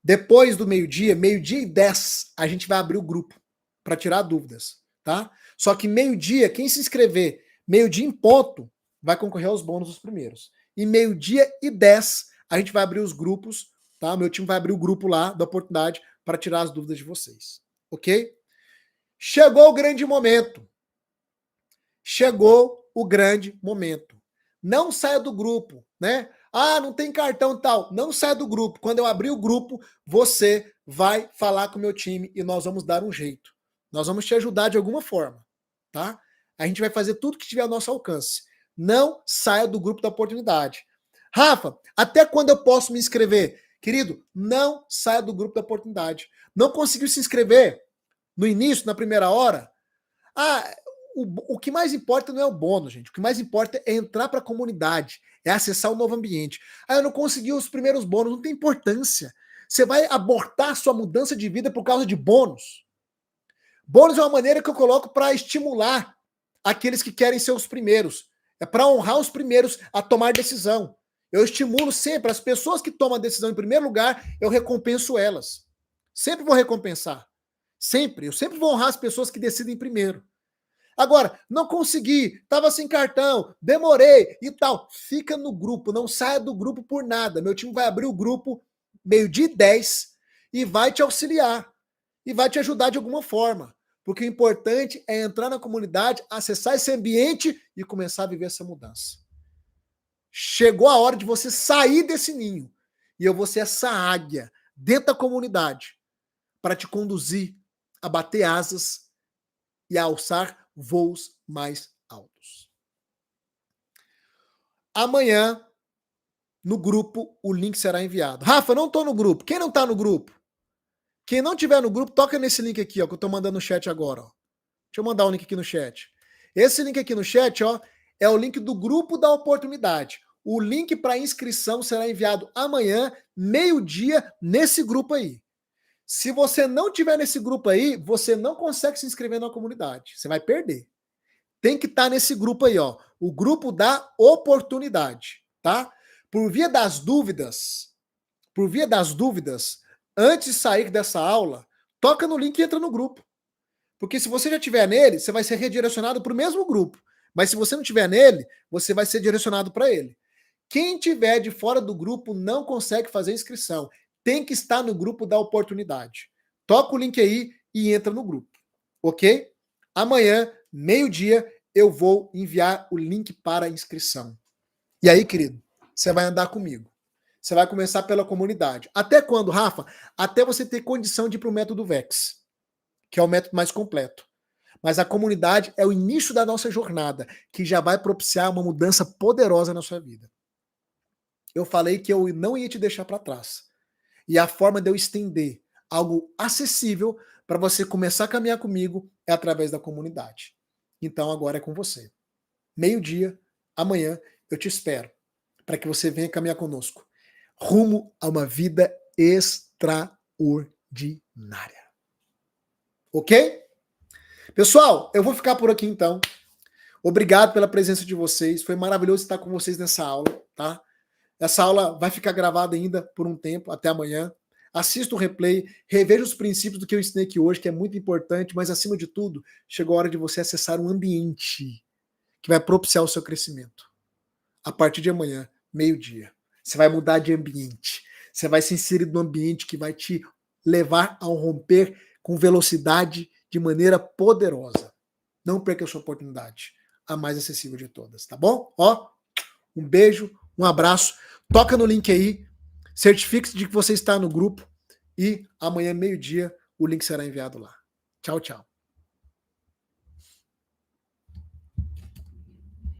[SPEAKER 1] depois do meio-dia, meio-dia e 10, a gente vai abrir o grupo para tirar dúvidas, tá? Só que meio-dia, quem se inscrever, meio-dia em ponto, vai concorrer aos bônus dos primeiros. E meio-dia e 10, a gente vai abrir os grupos, tá? Meu time vai abrir o grupo lá da oportunidade para tirar as dúvidas de vocês, ok? Chegou o grande momento. Chegou o grande momento. Não saia do grupo, né? Ah, não tem cartão e tal. Não saia do grupo. Quando eu abrir o grupo, você vai falar com o meu time e nós vamos dar um jeito. Nós vamos te ajudar de alguma forma, tá? A gente vai fazer tudo que tiver ao nosso alcance. Não saia do grupo da oportunidade. Rafa, até quando eu posso me inscrever? Querido, não saia do grupo da oportunidade. Não conseguiu se inscrever no início, na primeira hora? Ah, o que mais importa não é o bônus, gente. O que mais importa é entrar para a comunidade, é acessar o novo ambiente. Ah, eu não consegui os primeiros bônus, não tem importância. Você vai abortar sua mudança de vida por causa de bônus. Bônus é uma maneira que eu coloco para estimular aqueles que querem ser os primeiros. É para honrar os primeiros a tomar decisão. Eu estimulo sempre as pessoas que tomam a decisão em primeiro lugar, eu recompenso elas. Sempre vou recompensar. Sempre. Eu sempre vou honrar as pessoas que decidem primeiro. Agora, não consegui, estava sem cartão, demorei e tal. Fica no grupo, não saia do grupo por nada. Meu time vai abrir o grupo meio-dia e 10 e vai te auxiliar. E vai te ajudar de alguma forma. Porque o importante é entrar na comunidade, acessar esse ambiente e começar a viver essa mudança. Chegou a hora de você sair desse ninho. E eu vou ser essa águia dentro da comunidade para te conduzir a bater asas e a alçar voos mais altos. Amanhã, no grupo, o link será enviado. Rafa, não estou no grupo. Quem não está no grupo? Quem não tiver no grupo, toca nesse link aqui, ó, que eu estou mandando no chat agora. Ó. Deixa eu mandar o link aqui no chat. Esse link aqui no chat, ó, é o link do grupo da oportunidade. O link para inscrição será enviado amanhã, meio-dia, nesse grupo aí. Se você não tiver nesse grupo aí, você não consegue se inscrever na comunidade. Você vai perder. Tem que estar nesse grupo aí, ó. O grupo da oportunidade, tá? Por via das dúvidas, antes de sair dessa aula, toca no link e entra no grupo. Porque se você já estiver nele, você vai ser redirecionado para o mesmo grupo. Mas se você não estiver nele, você vai ser direcionado para ele. Quem estiver de fora do grupo não consegue fazer inscrição. Tem que estar no grupo da oportunidade. Toca o link aí e entra no grupo. Ok? Amanhã, meio-dia, eu vou enviar o link para a inscrição. E aí, querido, você vai andar comigo. Você vai começar pela comunidade. Até quando, Rafa? Até você ter condição de ir para o método VEX, que é o método mais completo. Mas a comunidade é o início da nossa jornada, que já vai propiciar uma mudança poderosa na sua vida. Eu falei que eu não ia te deixar para trás. E a forma de eu estender algo acessível para você começar a caminhar comigo é através da comunidade. Então agora é com você. Meio-dia, amanhã, eu te espero para que você venha caminhar conosco. Rumo a uma vida extraordinária. Ok? Pessoal, eu vou ficar por aqui então. Obrigado pela presença de vocês. Foi maravilhoso estar com vocês nessa aula, tá? Essa aula vai ficar gravada ainda por um tempo, até amanhã. Assista o replay, reveja os princípios do que eu ensinei aqui hoje, que é muito importante, mas acima de tudo, chegou a hora de você acessar um ambiente que vai propiciar o seu crescimento. A partir de amanhã, meio-dia. Você vai mudar de ambiente. Você vai se inserir num ambiente que vai te levar a romper com velocidade de maneira poderosa. Não perca a sua oportunidade. A mais acessível de todas, tá bom? Ó, um beijo, um abraço. Toca no link aí. Certifique-se de que você está no grupo. E amanhã, meio-dia, o link será enviado lá. Tchau, tchau.